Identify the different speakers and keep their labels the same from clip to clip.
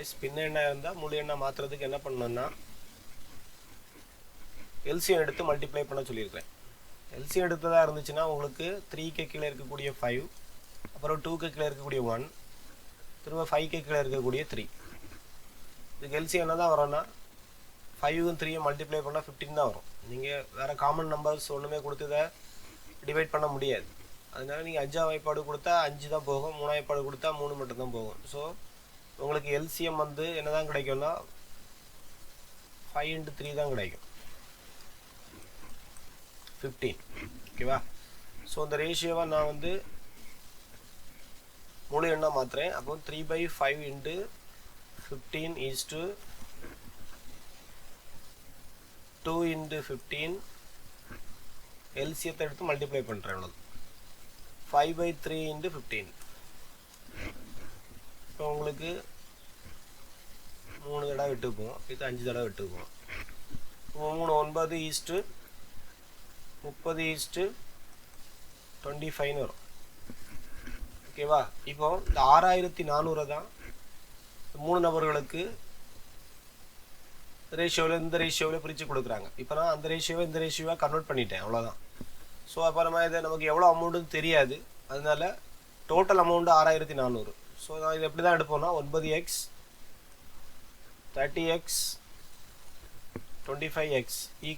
Speaker 1: S பின்ன எண்ணா இருந்தால் முழு எண்ணா மாற்றுறதுக்கு என்ன பண்ணணும்னா எல்சிஎம் எடுத்து மல்டிப்ளை பண்ண சொல்லியிருக்கேன். எல்சிஎம் எடுத்ததாக இருந்துச்சுன்னா உங்களுக்கு 3க்கு கீழே இருக்கக்கூடிய 5, அப்புறம் 2க்கு கீழே இருக்கக்கூடிய 1, திரும்ப 5க்கு கீழே இருக்கக்கூடிய 3. இதுக்கு எல்சிஎம் என்ன தான் வரும்னா 5க்கும் 3யும் மல்டிப்ளை பண்ணால் 15 தான் வரும். நீங்கள் வேறு காமன் நம்பர்ஸ் ஒன்றுமே கொடுத்து இதை டிவைட் பண்ண முடியாது. அதனால நீங்கள் 5ஆம் வாய்ப்பாடு கொடுத்தா 5 தான் போகும், 3ஆம் வாய்ப்பாடு கொடுத்தா 3 மட்டும்தான் போகும். ஸோ உங்களுக்கு எல்சிஎம் வந்து என்ன தான் கிடைக்கும்னா 5 × 3 தான் கிடைக்கும், 15. ஓகேவா? ஸோ இந்த ரேஷியோவை நான் வந்து முழு எண்ணா மாற்றுறேன். அப்போ 3/5 × 15 = 2 × 15. எல்சியத்தை எடுத்து மல்டிப்ளை பண்ணுறேன். அவ்வளோ 5/3 × 15. இப்போ உங்களுக்கு 3 தடவை விட்டுக்குவோம், இது 5 தடவை விட்டுக்குவோம். 3 9 30 25 வரும். ஓகேவா? இப்போ இந்த 6400 தான் 3 நபர்களுக்கு ரேஷியோவில் இந்த ரேஷியோவில் பிரித்து கொடுக்குறாங்க. இப்போ நான் அந்த ரேஷியோவை இந்த ரேஷியோவாக கன்வெர்ட் பண்ணிட்டேன், அவ்வளோதான். ஸோ அப்புறமா இதை நமக்கு எவ்வளோ அமௌண்ட்டுன்னு தெரியாது, அதனால டோட்டல் அமௌண்ட்டு 6400. ஸோ நான் இது எப்படி தான் எடுப்போம்னா 9x 30x 25x =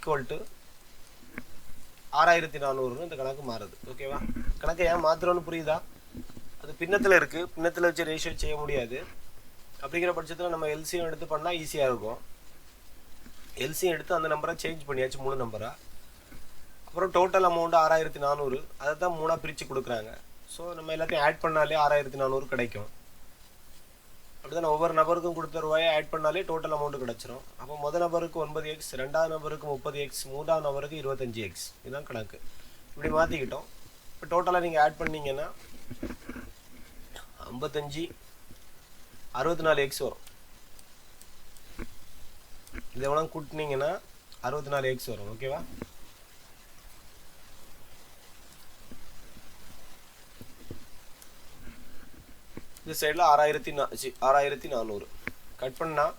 Speaker 1: 6400 இந்த கணக்கு மாறுது. ஓகேவா? கணக்கு ஏன் மாத்திரம்னு புரியுதா? அது பின்னத்தில் இருக்குது, பின்னத்தில் வச்சு ரேஷியோ செய்ய முடியாது. அப்படிங்கிற பட்சத்தில் நம்ம எல்சிஎம் எடுத்து பண்ணால் ஈஸியாக இருக்கும். எல்சிஎம் எடுத்து அந்த நம்பரை சேஞ்ச் பண்ணியாச்சு 3 நம்பராக. அப்புறம் டோட்டல் அமௌண்ட் 6400, அதை தான் 3ஆக பிரித்து கொடுக்குறாங்க. ஸோ நம்ம எல்லாத்தையும் ஆட் பண்ணாலே 6400 கிடைக்கும். அப்படி தான் ஒவ்வொரு நபருக்கும் கொடுத்த ரூபாயை ஆட் பண்ணாலே டோட்டல் அமௌண்ட் கிடச்சிரும். அப்போ முதல் நபருக்கு 9x, ரெண்டாவது நபருக்கு 30x, மூணாவது நபருக்கு 25x. இதுதான் கணக்கு. இப்படி மாற்றிக்கிட்டோம். இப்போ டோட்டலாக நீங்கள் ஆட் பண்ணிங்கன்னா 55 64x வரும். இது எவ்வளோ கூட்டினீங்கன்னா 64x வரும். ஓகேவா? இந்த சைடில் 6400 கட் பண்ணால்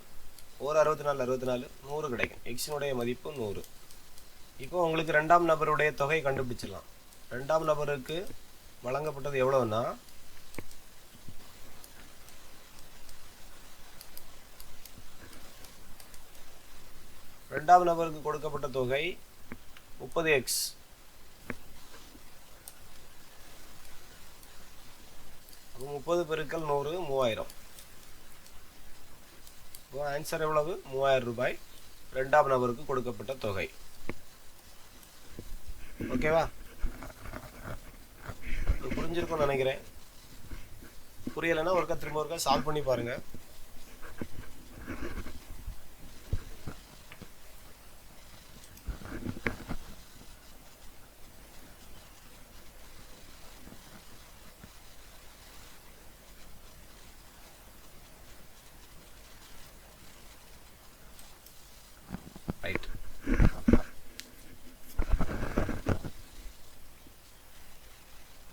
Speaker 1: ஒரு 64 100 கிடைக்கும். எக்ஸினுடைய மதிப்பு 100. இப்போ உங்களுக்கு ரெண்டாம் நபருடைய தொகை கண்டுபிடிச்சிடலாம். ரெண்டாம் நபருக்கு வழங்கப்பட்டது எவ்வளோன்னா ரெண்டாம் நபருக்கு கொடுக்கப்பட்ட தொகை 30x. அப்போ 30 பெருக்கல் 100 3000. இப்போ ஆன்சர் எவ்வளவு? 3000 ரூபாய் ரெண்டாம் நபருக்கு கொடுக்கப்பட்ட தொகை. ஓகேவா? புரிஞ்சிருக்கும்னு நினைக்கிறேன். புரியலைன்னா திரும்ப ஒருக்கா சால்வ் பண்ணி பாருங்க. ரைட்.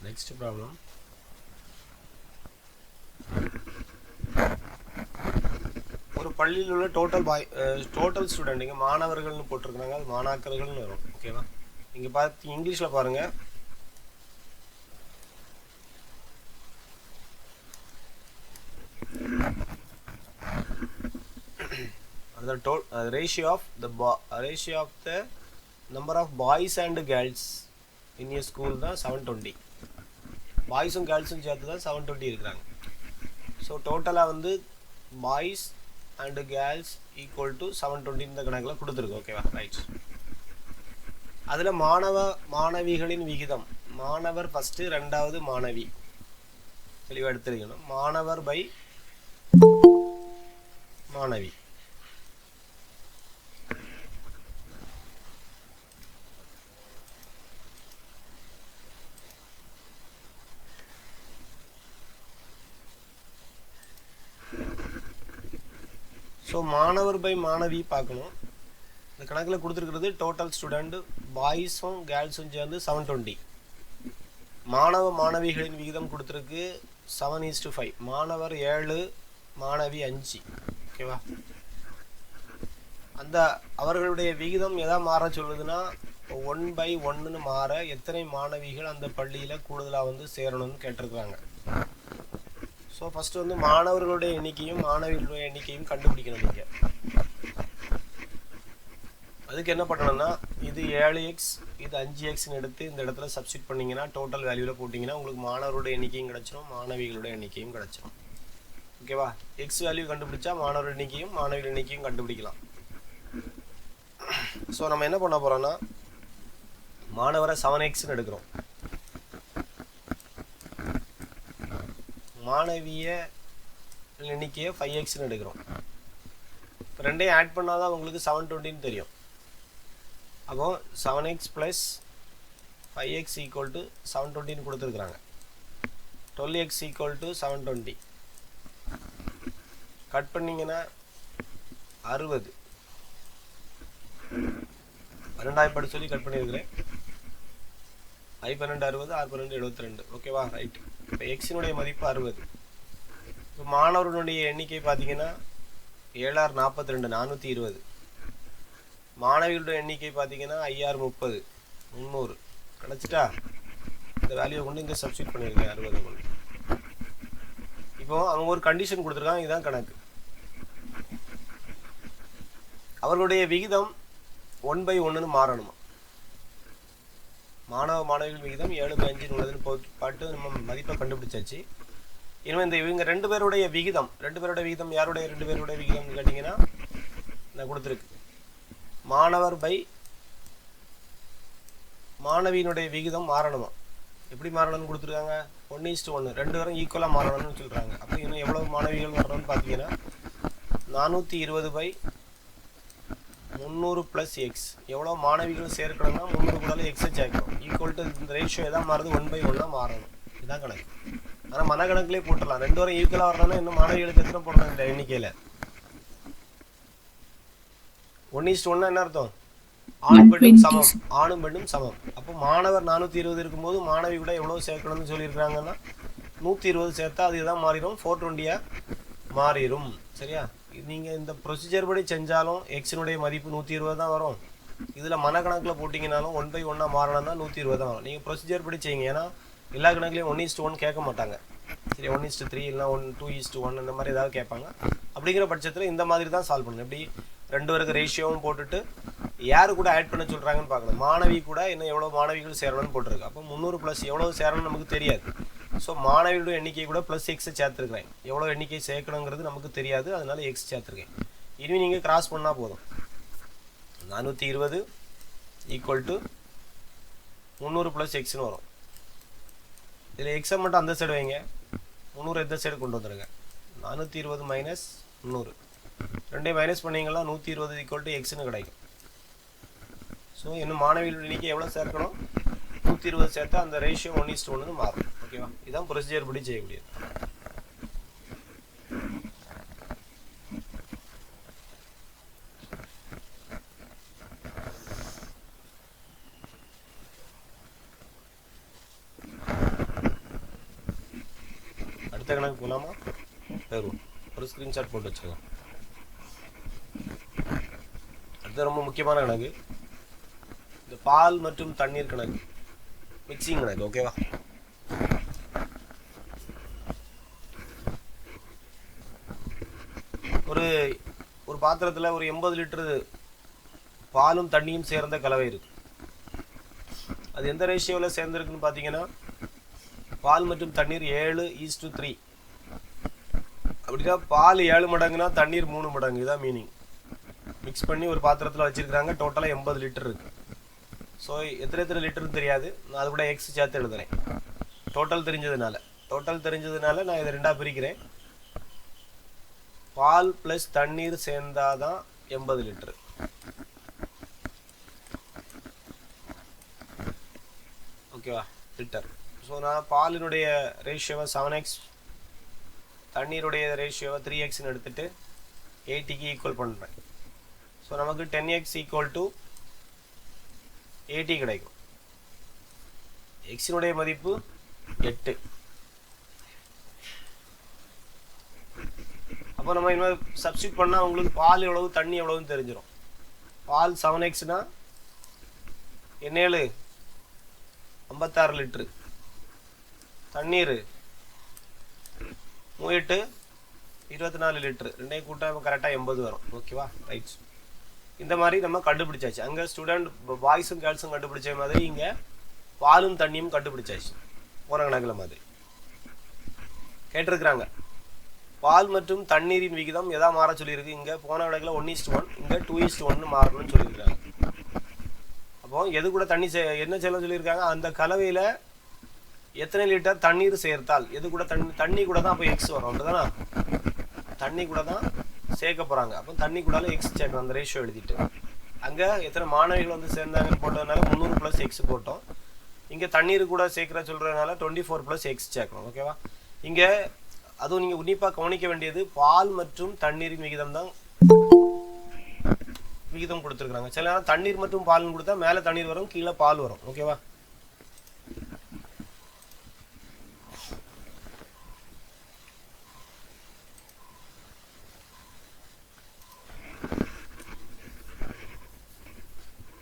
Speaker 1: Next problem. ஒரு பள்ளியில் உள்ள டோட்டல் ஸ்டூடெண்ட், இங்கே மாணவர்கள்னு போட்டிருக்கிறாங்க, அது மாணாக்கர்கள்னு வரும். ஓகேவா? இங்கே பார்த்து இங்கிலீஷில் பாருங்கள். The ratio of the number of boys and girls in a school தான் 720. பாய்ஸும் கேர்ள்ஸும் சேர்த்து தான் 720 இருக்கிறாங்க. ஸோ டோட்டலாக வந்து பாய்ஸ் அண்டு கேர்ள்ஸ் = 720 இந்த கணக்கில் கொடுத்துருக்கு. ஓகேவா? ரைட். அதில் மாணவிகளின் விகிதம், மாணவர் ஃபஸ்ட்டு, ரெண்டாவது மாணவி. தெளிவாக எடுத்துருக்கணும். மாணவர் பை மாணவி. ஸோ மாணவர் பை மாணவி பார்க்கணும். இந்த கணக்கில் கொடுத்துருக்கிறது டோட்டல் ஸ்டூடெண்ட் பாய்ஸும் கேர்ள்ஸும் சேர்ந்து 720. மாணவ மாணவிகளின் விகிதம் கொடுத்துருக்கு 7:5. மாணவர் 7, மாணவி 5. ஓகேவா? அந்த அவர்களுடைய விகிதம் எதா மாற சொல்லுதுன்னா 1/1ன்னு மாற எத்தனை மாணவிகள் அந்த பள்ளியில் கூடுதலாக வந்து சேரணும்னு கேட்டிருக்கிறாங்க. ஸோ ஃபஸ்ட்டு வந்து மாணவர்களுடைய எண்ணிக்கையும் மாணவிகளுடைய எண்ணிக்கையும் கண்டுபிடிக்கணும் நீங்கள். அதுக்கு என்ன பண்ணணும்னா இது 7x இது 5xன்னு எடுத்து இந்த இடத்துல சப்ஸ்டிட் பண்ணிங்கன்னா டோட்டல் வேல்யூவில் போட்டிங்கன்னா உங்களுக்கு மாணவருடைய எண்ணிக்கையும் கிடச்சிரும், மாணவிகளுடைய எண்ணிக்கையும் கிடச்சிரும். ஓகேவா? எக்ஸ் வேல்யூ கண்டுபிடிச்சா மாணவர் எண்ணிக்கையும் மாணவிகள் எண்ணிக்கையும் கண்டுபிடிக்கலாம். ஸோ நம்ம என்ன பண்ண போகிறோன்னா மாணவரை 7xன்னு எடுக்கிறோம், மாணவிய எண்ணிக்கையை 5xன்னு எடுக்கிறோம். இப்போ ரெண்டையும் ஆட் பண்ணால் தான் உங்களுக்கு 720ன்னு தெரியும். அப்போ 7x + 5x = 720ன்னு கொடுத்துருக்குறாங்க. 12x = 720 கட் பண்ணிங்கன்னா 60. 12 படி சொல்லி கட் பண்ணியிருக்கிறேன். I12 60, R12 72. ஓகேவா? ரைட். இப்போ எக்ஸினுடைய மதிப்பு 60. இப்போ மாணவர்களுடைய எண்ணிக்கை பார்த்தீங்கன்னா 7R 42 420. மாணவிகளுடைய எண்ணிக்கை பார்த்தீங்கன்னா IR 30 300 கிடச்சிட்டா இந்த வேல்யூவை கொண்டு இங்கே சப்ஸ்டிட் பண்ணியிருக்கேன் 60 கொண்டு. இப்போ அவங்க ஒரு கண்டிஷன் கொடுத்துருக்காங்க, இதுதான் கணக்கு. அவர்களுடைய விகிதம் 1/1ன்னு மாறணுமா? மாணவிகள் விகிதம் 7/5 உள்ளதுன்னு பாட்டு நம்ம மதிப்பை கண்டுபிடிச்சாச்சு. இனிமேல் இவங்க ரெண்டு பேருடைய விகிதம் யாருடைய 2 பேருடைய விகிதம்னு கேட்டிங்கன்னா நான் கொடுத்துருக்கு. மாணவர் பை மாணவியினுடைய விகிதம் மாறணுமா? எப்படி மாறணும்னு கொடுத்துருக்காங்க? 1:1 2 பேரும் ஈக்குவலாக மாறணும்னு சொல்கிறாங்க. அப்போ இன்னும் எவ்வளோ மாணவிகள் வரணும்னு பார்த்தீங்கன்னா 420/300 + x. எவ்வளோ மாணவிகள் சேர்க்கணும்னா 300 கூட எக்ஸை சேர்க்கணும். ஈக்குவல் டு இந்த ரேஷியோ எதாவது மாறுது 1/1 மாறணும். இதுதான் கணக்கு. ஆனால் மனக்கணக்கிலே போட்டுடலாம். 2 பேரும் ஈக்குவலாக வரணும்னா இன்னும் மாணவிகளுக்கு எத்தனை போடணும் இந்த எண்ணிக்கையில்? 1:1 என்ன அர்த்தம்? ஆணும் பெண்ணும் சமம். அப்போ மாணவர் 420 இருக்கும்போது மாணவி கூட எவ்வளோ சேர்க்கணும்னு சொல்லியிருக்காங்கன்னா 120 சேர்த்தா அது இதான் மாறிடும், 420 மாறிடும். சரியா? நீங்கள் இந்த ப்ரொசீஜர் படி செஞ்சாலும் எக்ஸினுடைய மதிப்பு 120 தான் வரும். இதில் மனக்கணக்கில் போட்டிங்கனாலும் 1/1 மாறணும்னா 120 தான் வரும். நீங்கள் ப்ரொசீஜர் படி செய்யுங்க. ஏன்னா எல்லா கணக்குலையும் 1:1 கேட்க மாட்டாங்க. சரி, 1:3 இல்லைனா 2:1 இந்த மாதிரி ஏதாவது கேட்பாங்க. அப்படிங்கிற பட்சத்தில் இந்த மாதிரி தான் சால்வ் பண்ணணும். எப்படி 2 பேருக்கு ரேஷியோவும் போட்டுட்டு யாரு கூட ஆட் பண்ண சொல்கிறாங்கன்னு பார்க்கணும். மாணவி கூட இன்னும் எவ்வளோ மாணவிகள் சேரணும்னு போட்டிருக்கு. அப்போ 300 + எவ்வளோ சேரணும்னு நமக்கு தெரியாது. ஸோ மாணவியோட எண்ணிக்கை கூட +x சேர்த்துருக்கிறேன். எவ்வளோ எண்ணிக்கை சேர்க்கணுங்கிறது நமக்கு தெரியாது, அதனால x சேர்த்துருக்கேன். இனிமேல் நீங்கள் கிராஸ் பண்ணால் போதும். 420 = 300 + xன்னு வரும். இதில் எக்ஸை மட்டும் அந்த சைடு வைங்க, 300 இந்த சைடு கொண்டு வந்துடுங்க. 420 - 300 ரெண்டையும் மைனஸ் பண்ணிங்கன்னா 120 = xன்னு கிடைக்கும். ஸோ இன்னும் மாணவிகள் எண்ணிக்கை எவ்வளோ சேர்க்கணும்? 120 சேர்த்தா அந்த ரேஷியோ 1:1 மாறும். ஓகேவா? இதுதான் ப்ரொசீஜர் படி செய்யக்கூடியது. அடுத்த கணக்கு போகலாமா? வருவோம். ஒரு ஸ்க்ரீன்ஷாட் போட்டு வச்சுக்கலாம். அடுத்த ரொம்ப முக்கியமான கணக்கு இந்த பால் மற்றும் தண்ணீர் கணக்கு, மிக்சிங் கணக்கு. ஓகேவா? ஒரு பாத்திரத்தில் ஒரு 80 லிட்டரு பாலும் தண்ணியும் சேர்ந்த கலவை இருக்கு. அது எந்த ரேஷியோவில் சேர்ந்துருக்குன்னு பார்த்தீங்கன்னா பால் மற்றும் தண்ணீர் 7:3. அப்படின்னா பால் 7 மடங்குனா தண்ணீர் 3 மடங்கு. இதான் மீனிங். மிக்ஸ் பண்ணி ஒரு பாத்திரத்தில் வச்சுருக்காங்க. டோட்டலாக 80 லிட்டர் இருக்குது. ஸோ எத்தனை லிட்டர்னு தெரியாது, நான் அது கூட எக்ஸ் சேர்த்து எழுதுறேன். டோட்டல் தெரிஞ்சதுனால நான் இதை 2ஆக பிரிக்கிறேன். பால் ப்ளஸ் தண்ணீர் சேர்ந்தாதான் 80 லிட்டரு. ஓகேவா? லிட்டர். ஸோ நான் பாலினுடைய ரேஷியோவை 7x, தண்ணீருடைய ரேஷியோவை 3xன்னு எடுத்துகிட்டு 80க்கு ஈக்குவல் பண்ணுறேன். ஸோ நமக்கு 10x = 80 கிடைக்கும். எக்ஸினுடைய மதிப்பு 8. அப்போ நம்ம இனிமேல் சப்ஸ்டியூட் பண்ணால் உங்களுக்கு பால் எவ்வளவு தண்ணி எவ்வளவுன்னு தெரிஞ்சிடும். பால் 7x என்ன 56 லிட்ரு, தண்ணீர் 3 24 லிட்ரு, ரெண்டையும் கூட்டம் கரெக்டாக 80 வரும். ஓகேவா? ரைட். இந்த மாதிரி நம்ம கண்டுபிடிச்சாச்சு. அங்கே ஸ்டூடெண்ட் பாய்ஸும் கேர்ள்ஸும் கண்டுபிடிச்ச மாதிரி இங்கே பாலும் தண்ணியும் கண்டுபிடிச்சாச்சு. போன கணக்கில் மாதிரி கேட்டிருக்கிறாங்க. பால் மற்றும் தண்ணீரின் விகிதம் எதா மாற சொல்லியிருக்கு. இங்கே போன கணக்கில் 1:1, இங்கே 2:1 மாறணும்னு சொல்லியிருக்காங்க. அப்போ எது கூட தண்ணி என்ன செய்யலாம் சொல்லியிருக்காங்க, அந்த கலவையில் எத்தனை லிட்டர் தண்ணீர் சேர்த்தால் எது கூட தண்ணி கூட தான் அப்போ எக்ஸ் வரும். அப்படிதானா? தண்ணி கூட தான் சேர்க்க போகிறாங்க. அப்போ தண்ணி கூட எக்ஸ் சேர்க்கணும். அந்த ரேஷியோ எழுதிட்டு அங்கே எத்தனை மாணவிகள் வந்து சேர்ந்தாங்கன்னு போட்டதுனால 300 + x போட்டோம். இங்கே தண்ணீர் கூட சேர்க்குற சொல்கிறதுனால 24 + x சேர்க்கணும். ஓகேவா? இங்கே அதுவும் நீங்கள் உன்னிப்பாக கவனிக்க வேண்டியது பால் மற்றும் தண்ணீரின் விகிதம் தான் விகிதம் கொடுத்துருக்காங்க. சில நேரம் தண்ணீர் மற்றும் பால்னு கொடுத்தா மேலே தண்ணீர் வரும், கீழே பால் வரும். ஓகேவா?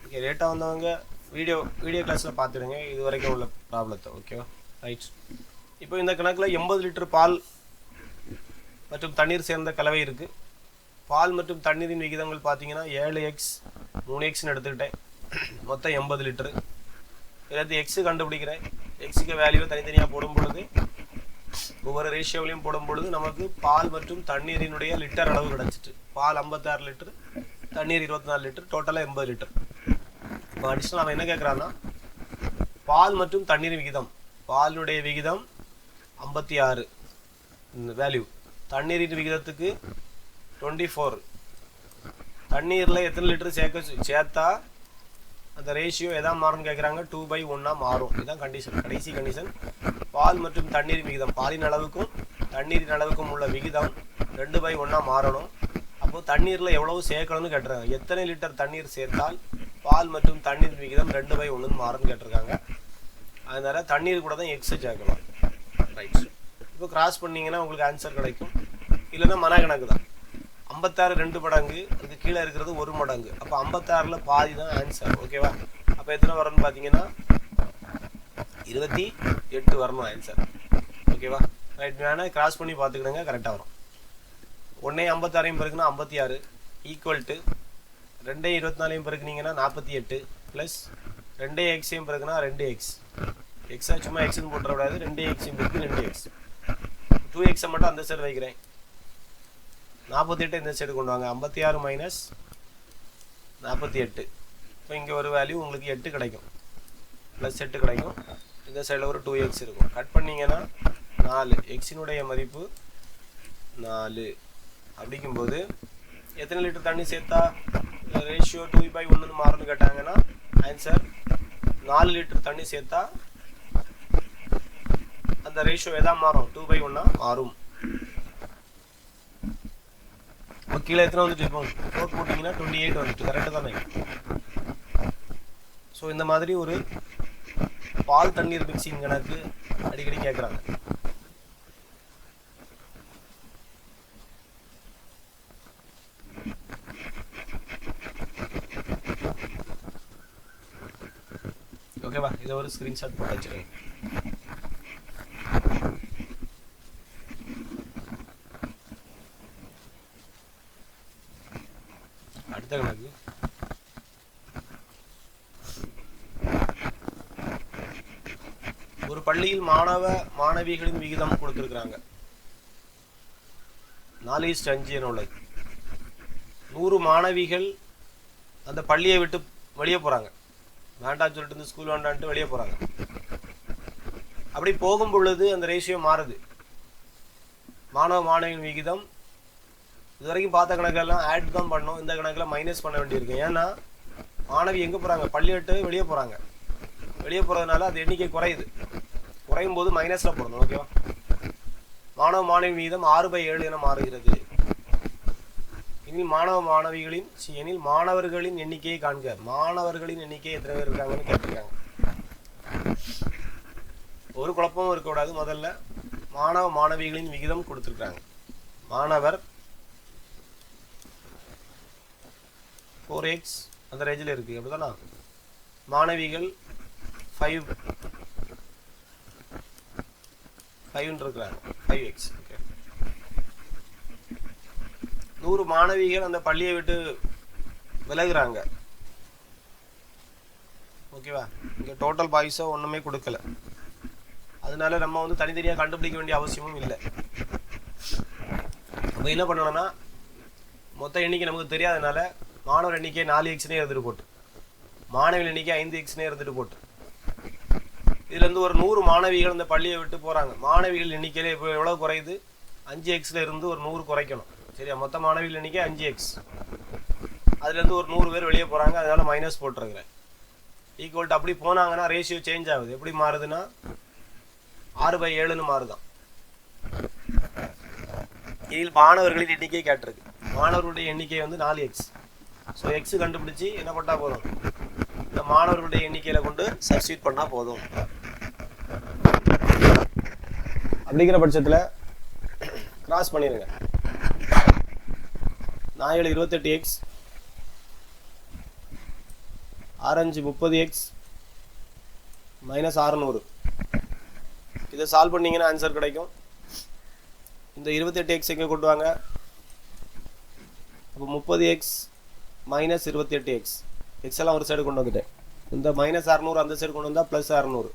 Speaker 1: ஓகே, லேட்டாக வந்தவங்க வீடியோ கிளாஸில் பார்த்துடுங்க இது வரைக்கும் உள்ள ப்ராப்ளத்தை. ஓகேவா? ரைட். இப்போ இந்த கணக்கில் 80 லிட்டர் பால் மற்றும் தண்ணீர் சேர்ந்த கலவை இருக்குது. பால் மற்றும் தண்ணீரின் விகிதங்கள் பார்த்தீங்கன்னா 7x 3xன்னு எடுத்துக்கிட்டேன். மொத்தம் 80 லிட்டரு. இதில் எக்ஸு கண்டுபிடிக்கிறேன். எக்ஸுக்கு வேல்யூவை தனித்தனியாக போடும் பொழுது ஒவ்வொரு ரேஷியோவிலையும் போடும் பொழுது நமக்கு பால் மற்றும் தண்ணீரினுடைய லிட்டர் அளவு கிடச்சிட்டு. பால் 56 லிட்டரு, தண்ணீர் 24 லிட்டர், டோட்டலாக 80 லிட்டர். இப்போ அடிஷனல் அவன் என்ன கேட்குறான்னா பால் மற்றும் தண்ணீரின் விகிதம். பாலினுடைய விகிதம் 56 வேல்யூ, தண்ணீரின் விகிதத்துக்கு 24. தண்ணீரில் எத்தனை லிட்டர் சேர்த்தா அந்த ரேஷியோ எதாவது மாறும்னு கேட்குறாங்க. 2/1 மாறும். இதுதான் கண்டிஷன், கடைசி கண்டிஷன். பால் மற்றும் தண்ணீரின் விகிதம், பாலின் அளவுக்கும் தண்ணீரின் அளவுக்கும் உள்ள விகிதம் 2/1 மாறணும். அப்போது தண்ணீரில் எவ்வளவு சேர்க்கணும்னு கேட்டிருக்காங்க. எத்தனை லிட்டர் தண்ணீர் சேர்த்தால் பால் மற்றும் தண்ணீர் விகிதம் 2/1 மாறும்னு கேட்டிருக்காங்க. அதனால் தண்ணீர் கூட தான் எக்ஸை சேர்க்கலாம். ரைட். இப்போ கிராஸ் பண்ணிங்கன்னா உங்களுக்கு ஆன்சர் கிடைக்கும். இல்லைன்னா மனக்கணக்கு தான். 56 2 மடங்கு, அதுக்கு கீழே இருக்கிறது 1 மடங்கு. அப்போ 56ல் பாதி தான் ஆன்சர். ஓகேவா? அப்போ எத்தனை வரும்னு பார்த்தீங்கன்னா 28 வரணும் ஆன்சர். ஓகேவா? ரைட். வேணால் கிராஸ் பண்ணி பார்த்துக்கிடுங்க, கரெக்டாக வரும். 1 56 பெருக்குன்னா 56 equal to 2 24 பெருக்குனீங்கன்னா 48 plus 2 x பெருக்குன்னா 2x. எக்ஸா சும்மா எக்ஸ்ன்னு போட்டுறக்கூடாது. 2x பெருக்கு 2x. 2x மட்டும் அந்த சைடு வைக்கிறேன். 48 இந்த சைடு கொண்டு வாங்க. 56 - 48. இப்போ இங்கே ஒரு வேல்யூ உங்களுக்கு 8 கிடைக்கும், ப்ளஸ் 8 கிடைக்கும். இந்த சைடில் ஒரு 2x இருக்கும். கட் பண்ணிங்கன்னா 4. எக்ஸினுடைய மதிப்பு 4. அப்படிங்கும்போது எத்தனை லிட்டர் தண்ணி சேர்த்தா ரேஷியோ 2/1 மாறும்னு கேட்டாங்கன்னா ஆன்சர் 4 லிட்டர் தண்ணி சேர்த்தா அந்த ரேஷியோ எதா மாறும், 2/1 மாறும். இப்போ கீழே எத்தனை வந்துட்டு இருப்போம், 4 போட்டிங்கன்னா 28 வந்துட்டு. கரெக்டாக தானே? ஸோ இந்த மாதிரி ஒரு பால் தண்ணீர் மிக்சிங் கணக்கு அடிக்கடி கேட்குறாங்க. ஓகேவா? இதை ஒரு ஸ்க்ரீன்ஷாட் போட்டு வச்சுருக்கேன். அடுத்த கணக்கு ஒரு பள்ளியில் மாணவிகளின் விகிதம் கொடுத்துருக்குறாங்க 4:5 என உள்ளது. 100 மாணவிகள் அந்த பள்ளியை விட்டு வெளியே போகிறாங்க. வேண்டான்னு சொல்லிட்டு இந்த ஸ்கூல் வேண்டான்ட்டு வெளியே போகிறாங்க. அப்படி போகும் பொழுது அந்த ரேஷியோ மாறுது. மாணவியின் விகிதம் இது வரைக்கும் பார்த்த கணக்கெல்லாம் ஆட் தான் பண்ணோம். இந்த கணக்கில் மைனஸ் பண்ண வேண்டியிருக்கு. ஏன்னா மாணவி எங்கே போகிறாங்க, பள்ளி விட்டு வெளியே போகிறாங்க. வெளியே போகிறதுனால அது எண்ணிக்கை குறையும் போது மைனஸில் போடணும். ஓகேவா? மாணவி விகிதம் 6/7 என மாறுகிறது. எனில் மாணவர்களின் எண்ணிக்கையை காண்க. மாணவர்களின் எண்ணிக்கை எத்தனை பேர் இருக்காங்கன்னு கேட்டிருக்காங்க. ஒரு குழப்பமும் இருக்கக்கூடாது. முதல்ல மாணவிகளின் விகிதம் கொடுத்துருக்காங்க. மாணவர் 4x அந்த ரேஞ்சில் இருக்குது அப்படிதானா. மாணவிகள் 5 இருக்கிறாங்க 5x. ஓகே, 100 மாணவிகள் அந்த பள்ளியை விட்டு விலகுறாங்க. ஓகேவா, இங்கே டோட்டல் பாய்ஸோ ஒன்றுமே கொடுக்கல, அதனால நம்ம வந்து தனித்தனியாக கண்டுபிடிக்க வேண்டிய அவசியமும் இல்லை. நம்ம என்ன பண்ணணும்னா மொத்த எண்ணிக்கை நமக்கு தெரியாதனால மாணவர் எண்ணிக்கை 4xனே இருந்துட்டு போட்டு, மாணவிகள் எண்ணிக்கை 5xனே இருந்துட்டு போட்டு, இதுலேருந்து ஒரு 100 மாணவிகள் இந்த பள்ளியை விட்டு போகிறாங்க. மாணவிகள் எண்ணிக்கையில் இப்போ எவ்வளோ குறையுது, 5xல இருந்து ஒரு 100 குறைக்கணும். சரியா, மொத்த மாணவிகள் எண்ணிக்கை 5x, அதுலேருந்து ஒரு 100 பேர் வெளியே போகிறாங்க, அதனால மைனஸ் போட்டிருக்கிறேன். ஈக்குவல் டு அப்படி போனாங்கன்னா ரேஷியோ சேஞ்ச் ஆகுது. எப்படி மாறுதுன்னா 6/7ன்னு மாறுதான். இதில் மாணவர்களின் எண்ணிக்கை கேட்டிருக்கு. மாணவர்களுடைய எண்ணிக்கை வந்து 4x. ஸோ எக்ஸ் கண்டுபிடிச்சி என்ன பண்ணால் போதும், இந்த மாணவர்களுடைய எண்ணிக்கையில் கொண்டு சப்ஸ்டியூட் பண்ணால் போதும். அப்படிங்கிற பட்சத்தில் கிராஸ் பண்ணிடுங்க. 4 28x, 6 30x -600. இதை சால்வ் பண்ணிங்கன்னா ஆன்சர் கிடைக்கும். இந்த 28x எங்கே கொண்டு வாங்க, அப்போ 30x -28x, எக்ஸ் எல்லாம் ஒரு சைடு கொண்டு வந்துட்டேன். இந்த -600 அந்த சைடு கொண்டு வந்தால் +600.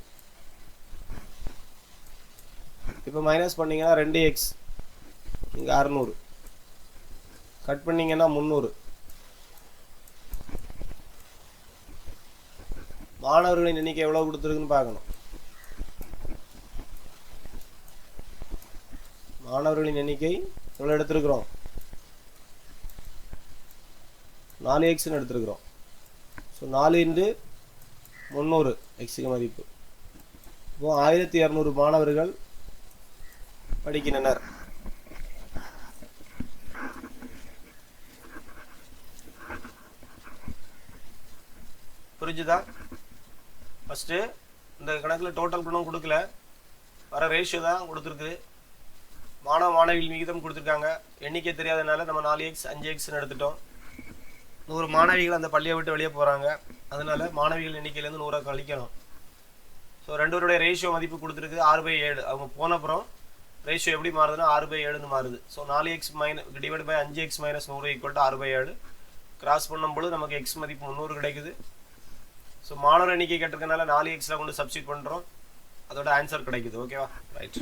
Speaker 1: இப்போ மைனஸ் பண்ணிங்கன்னா 2x, இங்கே 600, கட் பண்ணிங்கன்னா 300. மாணவர்களின் எண்ணிக்கை எவ்வளோ கொடுத்துருக்குன்னு பார்க்கணும். மாணவர்களின் எண்ணிக்கை எவ்வளோ எடுத்திருக்கிறோம், 4xன்னு எடுத்திருக்கிறோம். ஸோ 4 × 300 எக்ஸுக்கு மதிப்பு. இப்போ 1200 மாணவர்கள் படிக்கின்றனர். புரிஞ்சுதா? ஃபஸ்ட்டு இந்த கணக்கில் டோட்டல் குணம் கொடுக்கல, வர ரேஷியோ தான் கொடுத்துருக்கு. மாணவ மாணவிகள் விகிதம் கொடுத்துருக்காங்க. எண்ணிக்கை தெரியாதனால நம்ம 4x 5xன்னு எடுத்துட்டோம். 100 மாணவிகள் அந்த பள்ளியை விட்டு வெளியே போகிறாங்க, அதனால மாணவிகள் எண்ணிக்கையிலேருந்து 100 கழிக்கணும். ஸோ 2 பேருடைய ரேஷியோ மதிப்பு கொடுத்துருக்கு 6/7. அவங்க போன அப்புறம் ரேஷியோ எப்படி மாறுதுன்னா 6/7ன்னு மாறுது. So 4x divide by 5x - 100 = 6/7. Cross பண்ணும்போது நமக்கு எக்ஸ் மதிப்பு 300 கிடைக்குது. ஸோ மாணவர் எண்ணிக்கை கேட்டிருக்கனால 4xல கொண்டு சப்ஸ்டியூட் பண்ணுறோம், அதோட ஆன்சர் கிடைக்குது. ஓகேவா, ரைட்.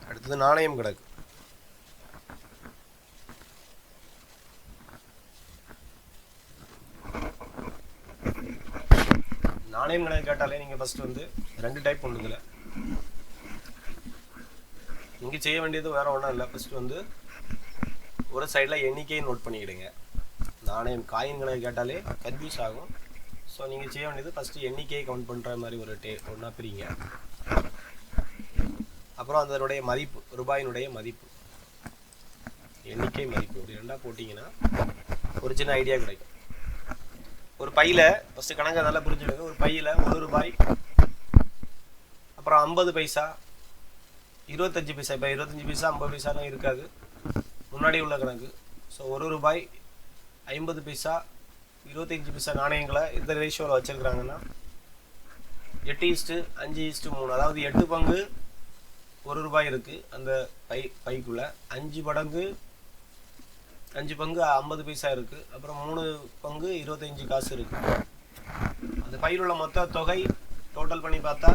Speaker 1: அடுத்தது நாணயம் கணக்கு. நாணயம் கணக்கு கேட்டாலே நீங்கள் ஃபஸ்ட்டு வந்து 2 டைப் உண்டு. இதில் நீங்கள் செய்ய வேண்டியது வேறு ஒன்றும் இல்லை. ஃபஸ்ட்டு வந்து ஒரு சைடில் எண்ணிக்கையை நோட் பண்ணிக்கிடுங்க. நாணயம் காயின் கணக்கு கேட்டாலே கன்ஃபியூஸ் ஆகும். ஸோ நீங்கள் செய்ய வேண்டியது ஃபஸ்ட்டு எண்ணிக்கையை கவுண்ட் பண்ணுற மாதிரி ஒன்றா பிரிங்க. அப்புறம் அதனுடைய மதிப்பு, ரூபாயினுடைய மதிப்பு, எண்ணிக்கை மதிப்பு இப்படி 2ஆக போட்டிங்கன்னா ஒரு சின்ன ஐடியா கிடைக்கும். ஒரு பையில் ஃபஸ்ட்டு கணக்கை நல்லா புரிஞ்சுக்கோங்க. ஒரு பையில் 1 ரூபாய், அப்புறம் 50 பைசா, 25 பைசா. இப்போ 25 பைசா 50 பைசாலாம் இருக்காது, முன்னாடி உள்ள கணக்கு. ஸோ 1 ரூபாய், 50 பைசா, 25 பைசா நாணயங்களை இந்த ரேஷியோவில் வச்சுருக்குறாங்கன்னா 8:5:3, அதாவது 8 பங்கு 1 ரூபாய் இருக்குது அந்த பைக்குள்ளே, 5 பங்கு 50 பைசா இருக்குது, அப்புறம் 3 பங்கு 25 காசு இருக்குது. அந்த பையில் உள்ள மொத்த தொகை டோட்டல் பண்ணி பார்த்தா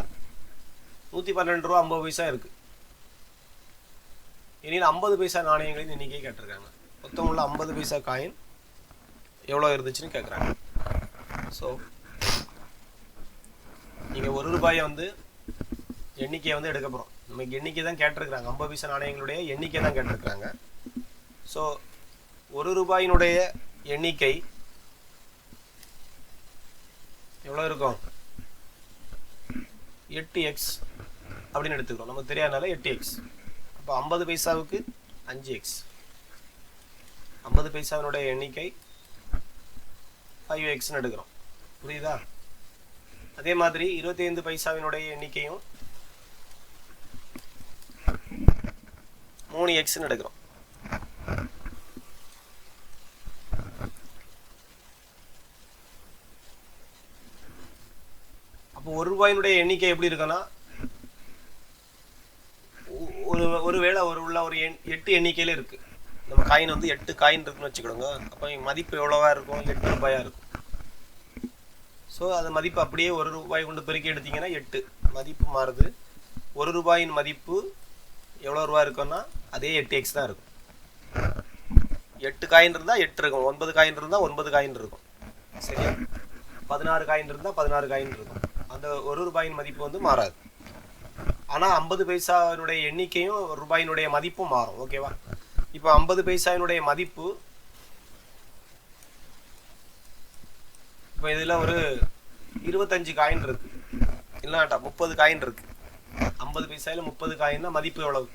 Speaker 1: 112 ரூபா 50 பைசா இருக்குது. இனியில் 50 பைசா நாணயங்களின் எண்ணிக்கை கேட்டிருக்காங்க. மொத்தம் உள்ள 50 பைசா காயின் எவ்வளோ இருந்துச்சுன்னு கேட்குறாங்க. ஸோ நீங்கள் 1 ரூபாயை வந்து எண்ணிக்கையை வந்து எடுக்க போகிறோம். நமக்கு எண்ணிக்கை தான் கேட்டிருக்கிறாங்க, 50 பைசா நாணயங்களுடைய எண்ணிக்கை தான் கேட்டிருக்கிறாங்க. ஸோ 1 ரூபாயினுடைய எண்ணிக்கை எவ்வளோ இருக்கும், 8x அப்படின்னு எடுத்துக்கிறோம். நமக்கு தெரியாதனால 8x. அப்போ 50 பைசாவுக்கு 5x. 50 பைசாவினுடைய எண்ணிக்கை 5xன்னு எடுக்கிறோம். புரியுதா? அதே மாதிரி 25 பைசாவினுடைய எண்ணிக்கையும் 3x எடுக்கிறோம். அப்போ ₹1 எண்ணிக்கை எப்படி இருக்குன்னா, ஒருவேளை உள்ள ஒரு 8 எண்ணிக்கையில இருக்கு. நம்ம காயின் வந்து 8 காயின் இருக்குன்னு வச்சுக்கிடுங்க. அப்போ மதிப்பு எவ்வளவா இருக்கும்? ₹8 இருக்கும். ஸோ அது மதிப்பு அப்படியே ₹1 கொண்டு பெருக்கி எடுத்தீங்கன்னா 8 மதிப்பு மாறுது. ₹1 மதிப்பு எவ்வளோ ரூபா இருக்குன்னா அதே 8x தான் இருக்கும். 8 காயின் இருந்தால் 8 இருக்கும், 9 காயின் இருந்தால் 9 காயின் இருக்கும், சரியா? 16 காயின் இருந்தால் 16 காயின் இருக்கும். அந்த ₹1 மதிப்பு வந்து மாறாது. ஆனால் 50 பைசாவினுடைய எண்ணிக்கையும் ரூபாயினுடைய மதிப்பும் மாறும். ஓகேவா? இப்போ 50 பைசாவினுடைய மதிப்பு, இப்போ இதில் ஒரு 25 காயின் இருக்கு, இல்லாட்டா 30 காயின் இருக்கு. 50 பைசாவில் 30 காயின்னா மதிப்பு எவ்வளவு?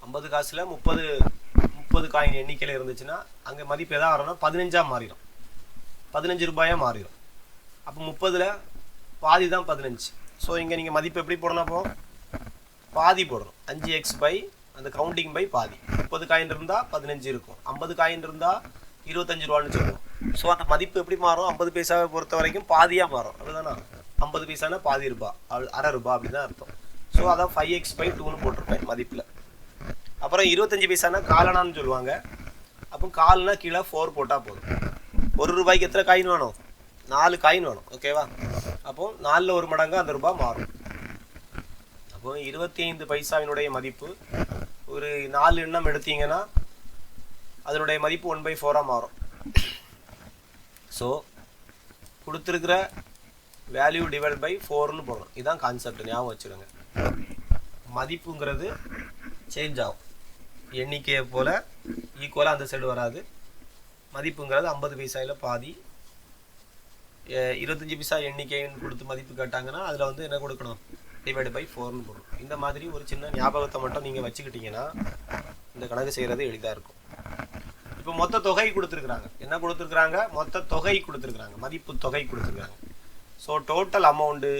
Speaker 1: 50 காசுல 30 காயின் எண்ணிக்கையில் இருந்துச்சுன்னா அங்கே மதிப்பு எதாவது வரணும்னா 15ஆ மாறிடும், ₹15 மாறிடும். அப்போ 30ல் பாதி தான் 15. ஸோ இங்கே நீங்கள் மதிப்பு எப்படி போடணும்? அப்போ பாதி போடணும். 5x பை அந்த கவுண்டிங் பை பாதி. 30 காயின் இருந்தால் 15 இருக்கும், 50 காயின் இருந்தால் ₹25 சொல்லுவோம். ஸோ அந்த மதிப்பு எப்படி மாறும்? 50 பைசாவை பொறுத்த வரைக்கும் பாதியாக மாறும். அதுதானா? 50 பைசானா பாதி ரூபா, ₹1/2 அப்படின்னு தான் அர்த்தம். ஸோ அதான் 5x/2ன்னு போட்டிருப்பேன் மதிப்பில். அப்புறம் 25 பைசானா காலனான்னு சொல்லுவாங்க. அப்போ கால்னா கீழே 4 போட்டால் போதும். ₹1 எத்தனை காயின் வேணும்? 4 காயின் வேணும். ஓகேவா? அப்போ 4ல் 1 மடங்கு அந்த ரூபா மாறும். அப்போ 25 பைசாவினுடைய மதிப்பு ஒரு 4 எண்ணம் எடுத்தீங்கன்னா அதனுடைய மதிப்பு 1/4 மாறும். ஸோ கொடுத்துருக்கிற வேல்யூ டிவைட் பை 4ன்னு போடணும். இதுதான் கான்செப்ட், ஞாபகம் வச்சுருங்க. மதிப்புங்கிறது சேஞ்ச் ஆகும், எண்ணிக்கையை போல் ஈக்குவலாக அந்த சைடு வராது. மதிப்புங்கிறது 50 பைசாவில் பாதி. 25 பைசா எண்ணிக்கைன்னு கொடுத்து மதிப்பு கேட்டாங்கன்னா அதில் வந்து என்ன கொடுக்கணும்? டிவைட் பை 4ன்னு போடணும். இந்த மாதிரி ஒரு சின்ன ஞாபகத்தை மட்டும் நீங்கள் வச்சுக்கிட்டீங்கன்னா இந்த கணக்கு செய்கிறது எளிதாக இருக்கும். இப்போ மொத்த தொகை கொடுத்துருக்குறாங்க. என்ன கொடுத்துருக்குறாங்க? மொத்த தொகை கொடுத்துருக்குறாங்க, மதிப்பு தொகை கொடுத்துருக்காங்க. ஸோ டோட்டல் அமௌண்ட்டு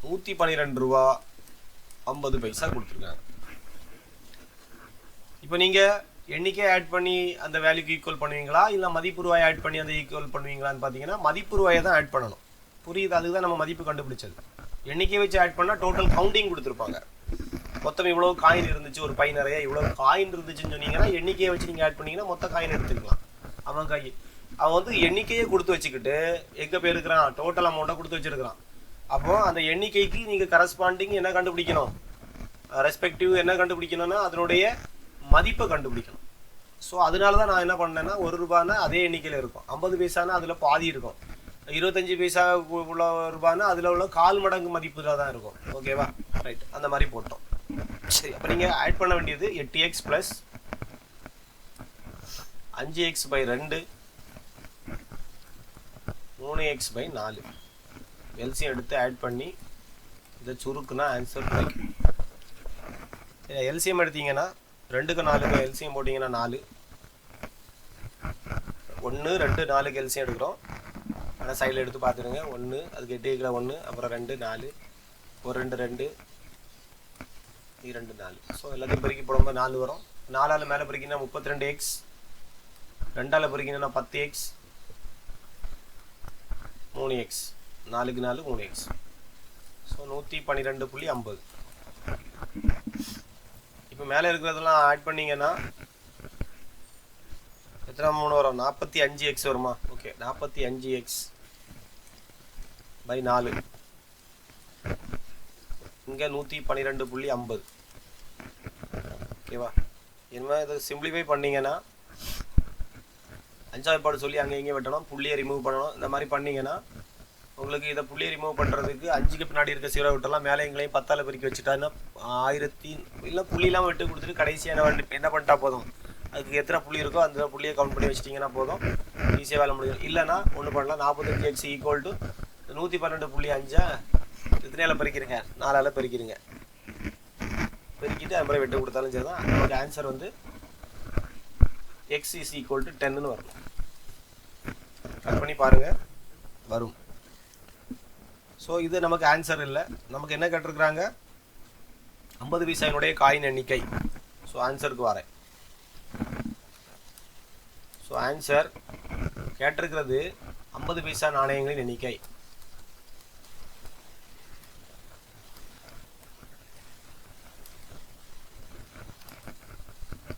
Speaker 1: ₹112.50 கொடுத்துருக்காங்க. இப்போ நீங்கள் எண்ணிக்கை ஆட் பண்ணி அந்த வேல்யூக்கு ஈக்குவல் பண்ணுவீங்களா, இல்லை மதிப்பு ரூபாய் ஆட் பண்ணி அந்த ஈக்குவல் பண்ணுவீங்களான்னு பார்த்தீங்கன்னா மதிப்பு ரூபாயை தான் ஆட் பண்ணணும். புரியுது? அதுக்கு தான் நம்ம மதிப்பு கண்டுபிடிச்சது. எண்ணிக்கை வச்சு ஆட் பண்ணால் டோட்டல் கவுண்டிங் கொடுத்துருப்பாங்க. மொத்தம் இவ்வளோ காயின் இருந்துச்சு, ஒரு பை நிறைய இவ்வளோ காயின் இருந்துச்சுன்னு சொன்னீங்கன்னா எண்ணிக்கையை வச்சு நீங்கள் ஆட் பண்ணிங்கன்னா மொத்த காயின் எடுத்துக்கலாம். அவன் வந்து எண்ணிக்கையை கொடுத்து வச்சுக்கிட்டு எங்கே போயிருக்கிறான்? டோட்டல் அமௌண்ட்டை கொடுத்து வச்சுருக்கிறான். அப்போ அந்த எண்ணிக்கைக்கு நீங்கள் கரஸ்பாண்டிங் என்ன கண்டுபிடிக்கணும்? ரெஸ்பெக்டிவ் என்ன கண்டுபிடிக்கணும்னா அதனுடைய மதிப்பை கண்டுபிடிக்கணும். ஸோ அதனால தான் நான் என்ன பண்ணேன்னா ₹1 அதே எண்ணிக்கையில் இருக்கும், 50 பைசானா அதில் பாதி இருக்கும், 25 பைசா உள்ள ரூபானா அதில் உள்ள 1/4 மடங்கு மதிப்பில் தான் இருக்கும். ஓகேவா? ரைட், அந்த மாதிரி போட்டோம். சரி, அப்போ நீங்கள் ஆட் பண்ண வேண்டியது 8x + 5x/2 3x/4 எல்சியம் எடுத்து ஆட் பண்ணி இதை சுருக்குனா ஆன்சர் கிடைக்கும். எல்சியம் எடுத்தீங்கன்னா 2க்கு 4க்கு எல்சியம் போட்டிங்கன்னா 4, 1 2 4க்கு எல்சியம் எடுக்கிறோம். ஆனால் சைடில் எடுத்து பார்த்துருங்க. 1 அதுக்கு 8 1, அப்புறம் 2 4, 1 2 2 2 4. ஸோ எல்லாத்தையும் பெருக்கி போடும்போது 4 வரும். 4ஆல் மேலே பெருக்கினா 32x, 2ஆல் பெருக்கினா 10x, 3x, 4க்கு 4 3x. ஸோ 112.50. இப்போ மேலே இருக்கிறதெல்லாம் ஆட் பண்ணிங்கன்னா எத்தனை 3 வரும்? 45x வருமா? ஓகே, 45x/4 இங்கே 112.50. ஓகேவா? இனிமேல் இதை சிம்பிளிஃபை பண்ணிங்கன்னா 5ஆவது பாடு சொல்லி அங்கே இங்கே வெட்டணும், புள்ளியை ரிமூவ் பண்ணணும். இந்த மாதிரி பண்ணிங்கன்னா உங்களுக்கு இதை புள்ளியை ரிமூவ் பண்ணுறதுக்கு 5க்கு பின்னாடி இருக்க 0 விட்டலாம், மேலே எங்களையும் 10ஆல் பெருக்கி வச்சுட்டாங்கன்னா 1000 இல்லை புள்ளிலாம் விட்டு கொடுத்துட்டு கடைசியாக என்ன பண்ணிட்டா போதும், அதுக்கு எத்தனை புள்ளி இருக்கோ அந்த புள்ளியை கவுண்ட் பண்ணி வச்சிட்டிங்கன்னா போதும், ஈஸியாக வேலை முடியும். இல்லைனா ஒன்று பண்ணலாம், 45x = 112.5 எத்தனையால் பெருக்கிறீங்க? 4ஆல் பெருக்கிறீங்க. பெருக்கிட்டு அது மாதிரி வெட்டு கொடுத்தாலும் சரி தான். நமக்கு ஆன்சர் வந்து எக்ஸ் இஸ் ஈக்குவல் டு 10ன்னு வரணும். கட் பண்ணி பாருங்கள், வரும். ஸோ இது நமக்கு ஆன்சர் இல்லை. நமக்கு என்ன கேட்டிருக்கிறாங்க, 50 பைசாவினுடைய காயின் எண்ணிக்கை. ஸோ ஆன்சருக்கு வரேன். ஸோ ஆன்சர் கேட்டிருக்கிறது 50 பைசா நாணயங்களின் எண்ணிக்கை.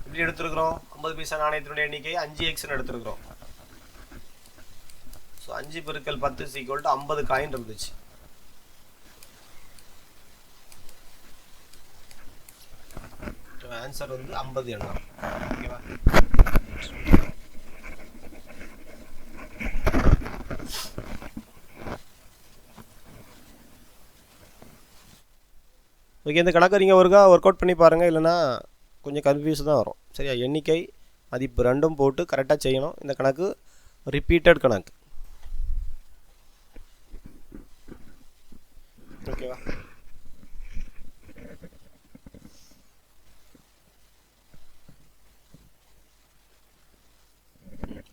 Speaker 1: எப்படி எடுத்துருக்கிறோம், 50 பைசா நாணயத்தினுடைய எண்ணிக்கை 5x எடுத்துருக்கிறோம். ஸோ 5 பெருக்கல் 10 = 50 காயின் இருந்துச்சு. ஆன்சர் வந்து 50 எண்ணம். ஓகேவா? ஓகே, இந்த கணக்கை நீங்கள் ஒருக்கா ஒர்க் அவுட் பண்ணி பாருங்கள், இல்லைனா கொஞ்சம் கன்ஃபியூஸ் தான் வரும். சரியா? எண்ணிக்கை மதிப்பு ரெண்டும் போட்டு கரெக்டாக செய்யணும். இந்த கணக்கு ரிப்பீட்டட் கணக்கு. ஓகேவா?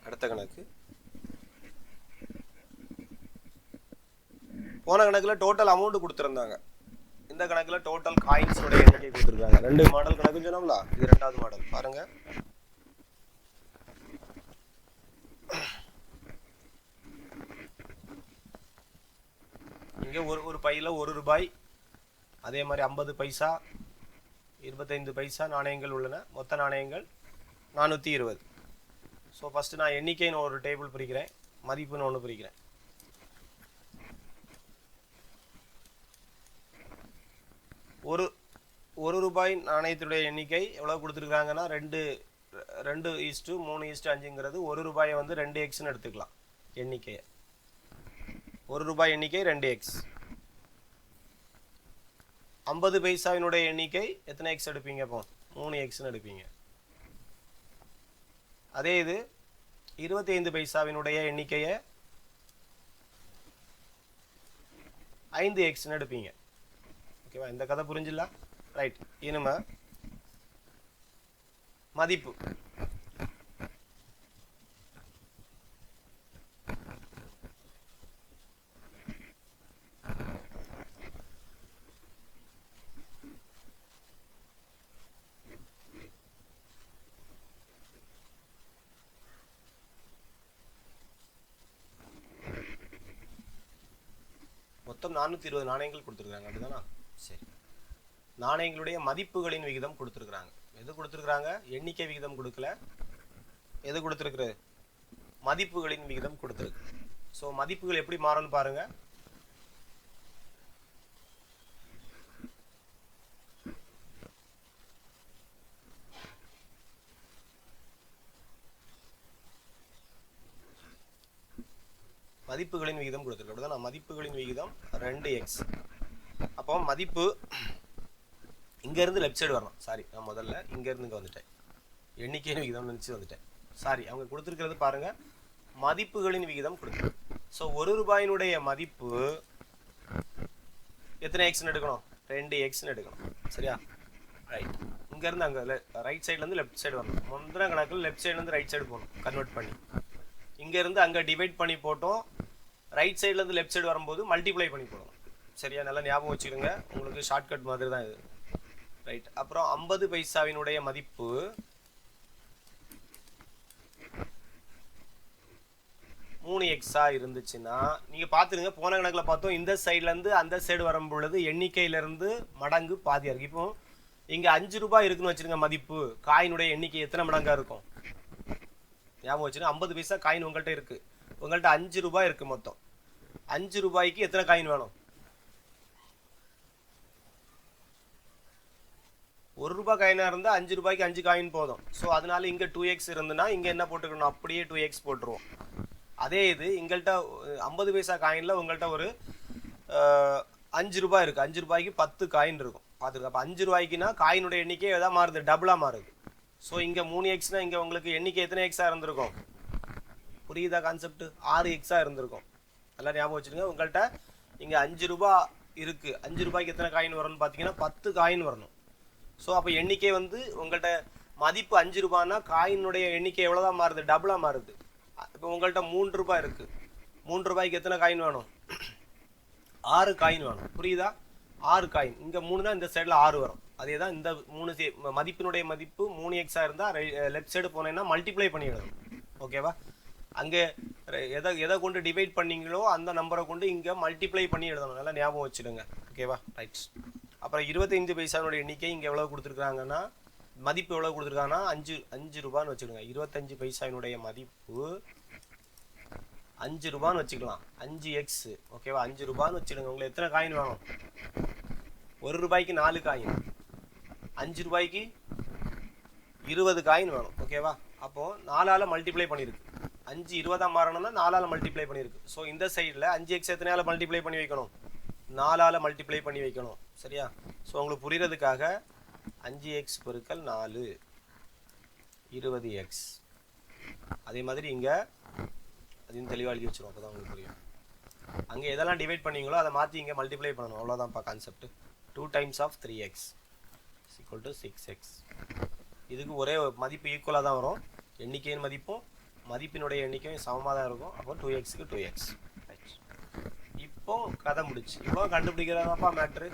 Speaker 1: அடுத்த கணக்கு. போன கணக்கில் டோட்டல் அமௌண்ட் கொடுத்துருந்தாங்க. இந்த கணக்கில் டோட்டல் காயின்ஸோட எண்ணிக்கை கொடுத்துருக்காங்க. 2 மாடல் கணக்கு சொன்னோம்ல, இது 2வது மாடல். பாருங்க, இங்கே ஒரு பையில் 1 ரூபாய், அதே மாதிரி 50 பைசா, 25 பைசா நாணயங்கள் உள்ளன. மொத்த நாணயங்கள் 420. ஸோ ஃபஸ்ட்டு நான் எண்ணிக்கைன்னு ஒரு டேபிள் பிரிக்கிறேன், மதிப்புன்னு ஒன்று பிரிக்கிறேன். ஒரு ரூபாய் நாணயத்துடைய எண்ணிக்கை எவ்வளோ கொடுத்துருக்காங்கன்னா 2:3:5ங்கிறது 1 ரூபாயை வந்து 2x எடுத்துக்கலாம். எண்ணிக்கையை 1 ரூபாய் எண்ணிக்கை 2x. 50 பைசாவினுடைய எண்ணிக்கை எத்தனை எக்ஸ் எடுப்பீங்க? இப்போ 3x எடுப்பீங்க. அதே இது 25 பைசாவினுடைய எண்ணிக்கையை 5x எடுப்பீங்க. ஓகேவா? இந்த கதை புரிஞ்சிடல? ரைட். இனிமே மதிப்பு மொத்தம் 420 நாணயங்கள் கொடுத்துருக்காங்க. அப்படிதானா? சரி. நாணயங்களுடைய மதிப்புகளின் விகிதம் கொடுத்துருக்குறாங்க. எது கொடுத்துருக்குறாங்க? எண்ணிக்கை விகிதம் கொடுக்கல. எது கொடுத்துருக்கு? மதிப்புகளின் விகிதம் கொடுத்துருக்கு. ஸோ மதிப்புகள் எப்படி மாறும்னு பாருங்க. மதிப்புகளின் விகிதம் கொடுத்துருக்கு. அப்படிதான். மதிப்புகளின் விகிதம் 2x. அப்போ மதிப்பு இங்கேருந்து லெஃப்ட் சைடு வரணும். சாரி, நான் முதல்ல இங்கேருந்து இங்கே வந்துட்டேன். எண்ணிக்கையின் விகிதம் நினச்சி வந்துட்டேன். சாரி, அவங்க கொடுத்துருக்கிறது பாருங்கள், மதிப்புகளின் விகிதம் கொடுத்துருக்கு. ஸோ 1 ரூபாயினுடைய மதிப்பு எத்தனை எக்ஸ்ன்னு எடுக்கணும்? 2x எடுக்கணும். சரியா? ரைட். இங்கேருந்து அங்கே ரைட் சைட்லேருந்து லெஃப்ட் சைடு வரணும். முந்தின கணக்கில் லெஃப்ட் சைட்லேருந்து ரைட் சைடு போகணும், கன்வெர்ட் பண்ணி. இங்கேருந்து அங்கே டிவைட் பண்ணி போட்டோம். ரைட் சைட்லேருந்து லெஃப்ட் சைடு வரும்போது மல்டிப்ளை பண்ணி போடணும். சரியா? நல்லா ஞாபகம் வச்சுக்கோங்க, உங்களுக்கு ஷார்ட்கட் மாதிரி தான் இது. ரைட். அப்புறம் 50 பைசாவினுடைய மதிப்பு 3x இருந்துச்சுன்னா நீங்கள் பார்த்துருங்க. போன கணக்கில் பார்த்தோம், இந்த சைட்லேருந்து அந்த சைடு வரும் பொழுது எண்ணிக்கையிலேருந்து மடங்கு பாதியாக இருக்குது. இப்போ இங்கே 5 ரூபாய் இருக்குன்னு வச்சுருங்க மதிப்பு. காயினுடைய எண்ணிக்கை எத்தனை மடங்காக இருக்கும்? ஞாபகம் வச்சுருங்க, 50 பைசா காயின் உங்கள்கிட்ட இருக்குது. உங்கள்கிட்ட 5 ரூபாய் இருக்குது மொத்தம். 5 ரூபாய்க்கு எத்தனை காயின் வேணும்? 1 ரூபாய் காயினாக இருந்தால் 5 ரூபாய்க்கு 5 காயின் போதும். ஸோ அதனால இங்கே 2x இருந்துன்னா இங்கே என்ன போட்டுக்கணும்? அப்படியே 2x போட்டுருவோம். அதே இது எங்கள்கிட்ட 50 பைசா காயினில் உங்கள்கிட்ட ஒரு 5 ரூபாய் இருக்குது. 5 ரூபாய்க்கு 10 காயின் இருக்கும். பார்த்துருக்க. அப்போ 5 ரூபாய்க்குன்னா காயினுடைய எண்ணிக்கை எதாவது மாறுது, டபுளாக மாறுது. ஸோ இங்கே 3xனா இங்கே உங்களுக்கு எண்ணிக்கை எத்தனை எக்ஸாக இருந்திருக்கும்? புரியுதா கான்செப்ட்? 6x இருந்திருக்கும். நல்லா ஞாபகம் வச்சுருங்க. உங்கள்கிட்ட இங்கே 5 ரூபா இருக்குது. 5 ரூபாய்க்கு எத்தனை காயின் வரும்னு பார்த்தீங்கன்னா 10 காயின் வரணும். ஸோ அப்போ எண்ணிக்கை வந்து உங்கள்கிட்ட மதிப்பு 5 ரூபாய்னா காயினுடைய எண்ணிக்கை எவ்வளோதான் மாறுது, டபுளாக மாறுது. இப்போ உங்கள்கிட்ட 3 ரூபாய் இருக்குது, 3 ரூபாய்க்கு எத்தனை காயின் வேணும், 6 காயின் வேணும். புரியுதா? 6 காயின். இங்கே 3 தான், இந்த சைடில் 6 வரும். அதே தான் இந்த 3 மதிப்பினுடைய மதிப்பு 3x இருந்தால் லெஃப்ட் சைடு போனேன்னா மல்டிப்ளை பண்ணிடணும். ஓகேவா? அங்கே எதை கொண்டு டிவைட் பண்ணீங்களோ அந்த நம்பரை கொண்டு இங்கே மல்டிப்ளை பண்ணி எழுதணும். நல்லா ஞாபகம் வச்சுடுங்க. ஓகேவா? ரைட். அப்புறம் 25 பைசானுடைய எண்ணிக்கை இங்கே எவ்வளோ கொடுத்துருக்காங்கன்னா, மதிப்பு எவ்வளோ கொடுத்துருக்காங்கன்னா 5 ரூபான்னு வச்சுடுங்க. 25 பைசானுடைய மதிப்பு 5 ரூபான்னு வச்சுக்கலாம். 5x. ஓகேவா? 5 ரூபான்னு வச்சுடுங்க. உங்களுக்கு எத்தனை காயின் வேணும்? 1 ரூபாய்க்கு 4 காயின், 5 ரூபாய்க்கு 20 காயின் வேணும். ஓகேவா? அப்போது 4ஆல் மல்டிப்ளை பண்ணியிருக்கு. 5 20ஆக மாறணும்னா 4ஆல் மல்டிப்ளை பண்ணியிருக்கு. ஸோ இந்த சைடில் 5x எத்தனையால் மல்டிப்ளை பண்ணி வைக்கணும்? 4ஆல் மல்டிப்ளை பண்ணி வைக்கணும். சரியா? ஸோ உங்களுக்கு புரிகிறதுக்காக 5x பெருக்கல் 4 20x. அதே மாதிரி இங்கே அதையும் தெளிவாக எழுதி வச்சிடும். அப்போ தான் உங்களுக்கு புரியும். அங்கே எதெல்லாம் டிவைட் பண்ணீங்களோ அதை மாற்றி இங்கே மல்டிப்ளை பண்ணணும். அவ்வளோதான்ப்பா concept. 2 times of 3x = 6x. இதுக்கு ஒரே மதிப்பு ஈக்குவலாக தான் வரும். எண்ணிக்கையின் மதிப்பும் மதிப்பினுடைய எண்ணிக்கையும் சமமாக தான் இருக்கும். அப்போ 2xக்கு 2x. இப்போ கதை முடிச்சு. இப்போ கண்டுபிடிக்கிறதாப்பா மேட்ரு.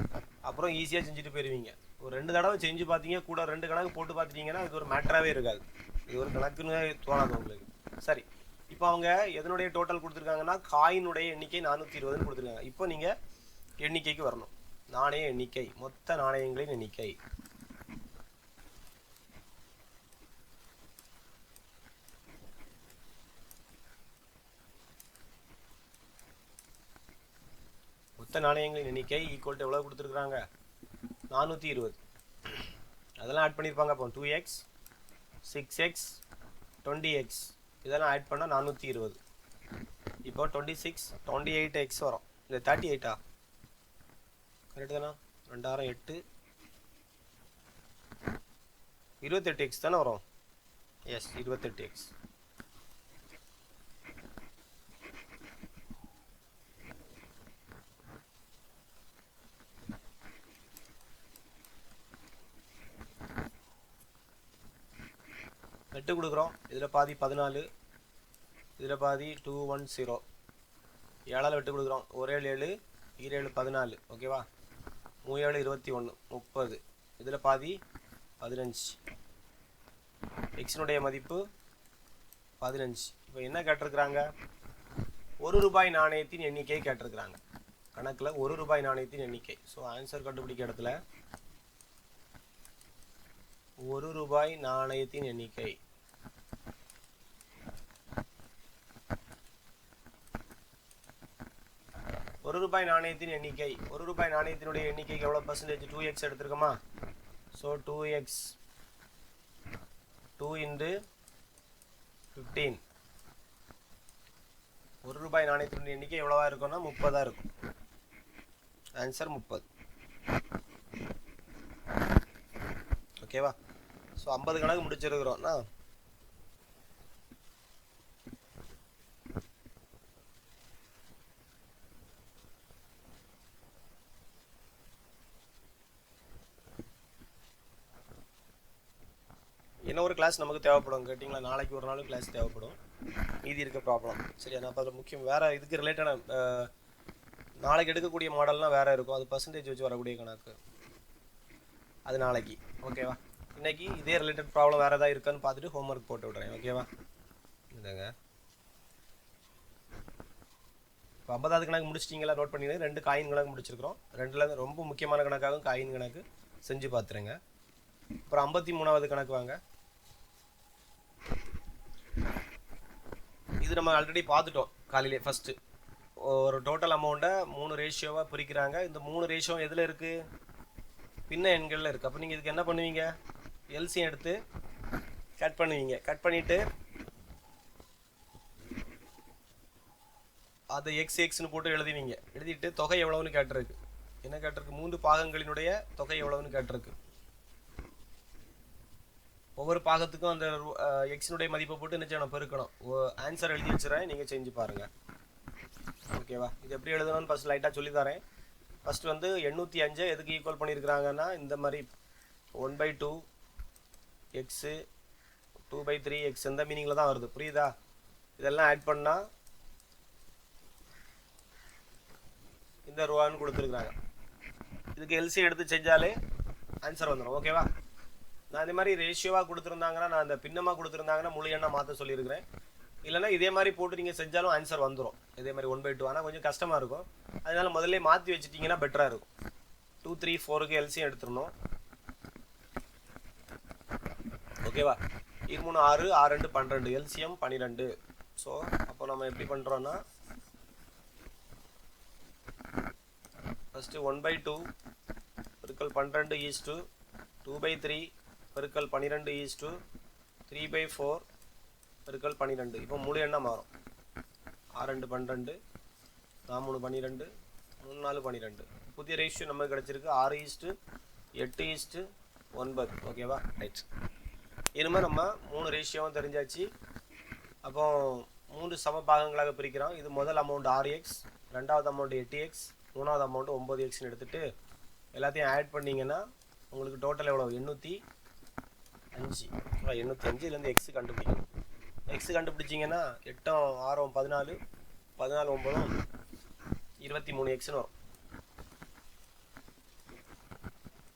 Speaker 1: அப்புறம் ஈஸியாக செஞ்சுட்டு போயிடுவீங்க. ஒரு 2 தடவை செஞ்சு பார்த்தீங்க, கூட 2 கணக்கு போட்டு பார்த்துட்டீங்கன்னா இது ஒரு மேட்டராகவே இருக்காது. இது ஒரு கணக்குன்னு தோணாது உங்களுக்கு. சரி, இப்போ அவங்க எதனுடைய டோட்டல் கொடுத்துருக்காங்கன்னா காயினுடைய எண்ணிக்கை 420ன்னு கொடுத்துருக்காங்க. இப்போ நீங்கள் எண்ணிக்கைக்கு வரணும். நாணய எண்ணிக்கை, மொத்த நாணயங்களின் எண்ணிக்கை. மொத்த நாணயங்களின் எண்ணிக்கை ஈக்குவல் டு எவ்வளோ கொடுத்துருக்குறாங்க? 420. அதெல்லாம் ஆட் பண்ணியிருப்பாங்க. அப்போ 2x 6x 20x இதெல்லாம் ஆட் பண்ணால் 420. இப்போ 26 28x வரும். இந்த 38ஆ? கரெக்டு தானே? 2000 8 28x தானே வரும். S, 28x. வெட்டு கொடுக்குறோம். இதில் பாதி 14, இதில் பாதி 210. 7ஆல் வெட்டு கொடுக்குறோம். 1 7 7 7 14. ஓகேவா? 3 7 21 30. இதில் பாதி 15. எக்ஸினுடைய மதிப்பு 15. இப்போ என்ன கேட்டிருக்கிறாங்க? 1 ரூபாய் நாணயத்தின் எண்ணிக்கையை கேட்டிருக்கிறாங்க. கணக்கில் 1 ரூபாய் நாணயத்தின் எண்ணிக்கை. ஸோ ஆன்சர் கண்டுபிடிக்க இடத்துல 1 ரூபாய் நாணயத்தின் எண்ணிக்கை. ஒரு ரூபாய் நாணயத்தின் எண்ணிக்கை. 1 ரூபாய் நாணயத்தினுடைய எண்ணிக்கைக்கு எவ்வளோ பர்சன்டேஜ்? 2x எடுத்துருக்கோமா? So 2x 2 × 15. 1 ரூபாய் நாணயத்தினுடைய எண்ணிக்கை எவ்வளவா இருக்கும்னா 30 இருக்கும். ஆன்சர் 30. ஓகேவா? ஸோ 50 கணக்கு முடிச்சிருக்கிறோம்னா என்ன ஒரு கிளாஸ் நமக்கு தேவைப்படும் கேட்டிங்களா? நாளைக்கு ஒரு நாள் கிளாஸ் தேவைப்படும். மீதி இருக்க ப்ராப்ளம். சரியா? நான் அதில் முக்கியம் வேறு இதுக்கு ரிலேட்டடான நாளைக்கு எடுக்கக்கூடிய மாடல்லாம் வேறு இருக்கும். அது பர்சன்டேஜ் வச்சு வரக்கூடிய கணக்கு. அது நாளைக்கு. ஓகேவா? இன்றைக்கி இதே ரிலேட்டட் ப்ராப்ளம் வேறு எதாவது இருக்கான்னு பார்த்துட்டு ஹோம்ஒர்க் போட்டு விட்றேன். ஓகேவா? இதுங்க இப்போ 50வது கணக்கு முடிச்சிட்டிங்களா? நோட் பண்ணிடுங்க. 2 காயின் கணக்கு முடிச்சிருக்கிறோம். 2ல் ரொம்ப முக்கியமான கணக்காகவும் காயின் கணக்கு செஞ்சு பார்த்துருங்க. அப்புறம் 53வது கணக்கு வாங்க. இது நம்ம ஆல்ரெடி பார்த்துட்டோம் காலையிலே. ஃபஸ்ட்டு ஒரு டோட்டல் அமௌண்ட்டை 3 ரேஷியோவாக பிரிக்கிறாங்க. இந்த 3 ரேஷியோ எதில் இருக்குது? பின்ன எண்களில் இருக்குது. அப்போ நீங்கள் இதுக்கு என்ன பண்ணுவீங்க? எல்சியம் எடுத்து கட் பண்ணுவீங்க. கட் பண்ணிவிட்டு அதை எக்ஸ்னு போட்டு எழுதுவீங்க. எழுதிட்டு தொகை எவ்வளோன்னு கேட்டிருக்கு. என்ன கேட்டிருக்கு? 3 பாகங்களினுடைய தொகை எவ்வளோன்னு கேட்டிருக்கு. ஒவ்வொரு பாகத்துக்கும் அந்த எக்ஸினுடைய மதிப்பை போட்டு என்ன செய்யணும்? பெருக்கணும். ஆன்சர் எழுதி வச்சுறேன், நீங்கள் செஞ்சு பாருங்கள். ஓகேவா? இது எப்படி எழுதணும்னு ஃபஸ்ட் லைட்டாக சொல்லி தரேன். ஃபஸ்ட்டு வந்து 805 எதுக்கு ஈக்குவல் பண்ணியிருக்கிறாங்கன்னா இந்த மாதிரி 1/2 எக்ஸு 2/3 எக்ஸ் இந்த மீனிங்கில் தான் வருது. புரியுதா? இதெல்லாம் ஆட் பண்ணால் இந்த ரூபான்னு கொடுத்துருக்குறாங்க. இதுக்கு எல்சிஎம் எடுத்து செஞ்சாலே ஆன்சர் வந்துடும். ஓகேவா? நான் இந்த மாதிரி ரேஷியோவாக கொடுத்துருந்தாங்கன்னா, நான் அந்த பின்னமாக கொடுத்துருந்தாங்கன்னா முழு எண்ணை மாற்ற சொல்லியிருக்கிறேன். இல்லைனா இதே மாதிரி போட்டு நீங்கள் செஞ்சாலும் ஆன்சர் வந்துடும். இதே மாதிரி 1/2. ஆனால் கொஞ்சம் கஷ்டமாக இருக்கும். அதனால் முதல்ல மாற்றி வச்சுட்டிங்கன்னா பெட்டராக இருக்கும். 2, 3, 4க்கு எல்சிஎம் எடுத்துடணும். ஓகேவா? 3, 6, 6, 2, 12 எல்சிஎம் 12. ஸோ அப்போ நம்ம எப்படி பண்ணுறோன்னா, ஃபஸ்ட்டு 1/2 பெருக்கல் 12 ஈஸ்டு 2/3 பெருக்கல் 12 ஈஸ்டு 3/4 பெருக்கல் 12. இப்போ முழு எண்ணெய் மாறும். 6, 2, 12, 4, 3, 12, 3, 4, 12. புதிய ரேஷியோ நமக்கு கிடச்சிருக்கு 6:8:9. ஓகேவா? ரைட். இனிமேல் நம்ம 3 ரேஷியோவும் தெரிஞ்சாச்சு. அப்போ 3 சம பாகங்களாக பிரிக்கிறோம். இது முதல் அமௌண்ட் 6x, ரெண்டாவது அமௌண்ட் 8x, மூணாவது அமௌண்ட் 9xன்னு எடுத்துகிட்டு எல்லாத்தையும் ஆட் பண்ணிங்கன்னா உங்களுக்கு டோட்டல் எவ்வளோ? 805. 805. இதுலேருந்து எக்ஸ் கண்டுபிடிக்கணும். எக்ஸ் கண்டுபிடிச்சிங்கன்னா 8 6 14, 14 9 23 எக்ஸ்னு வரும்.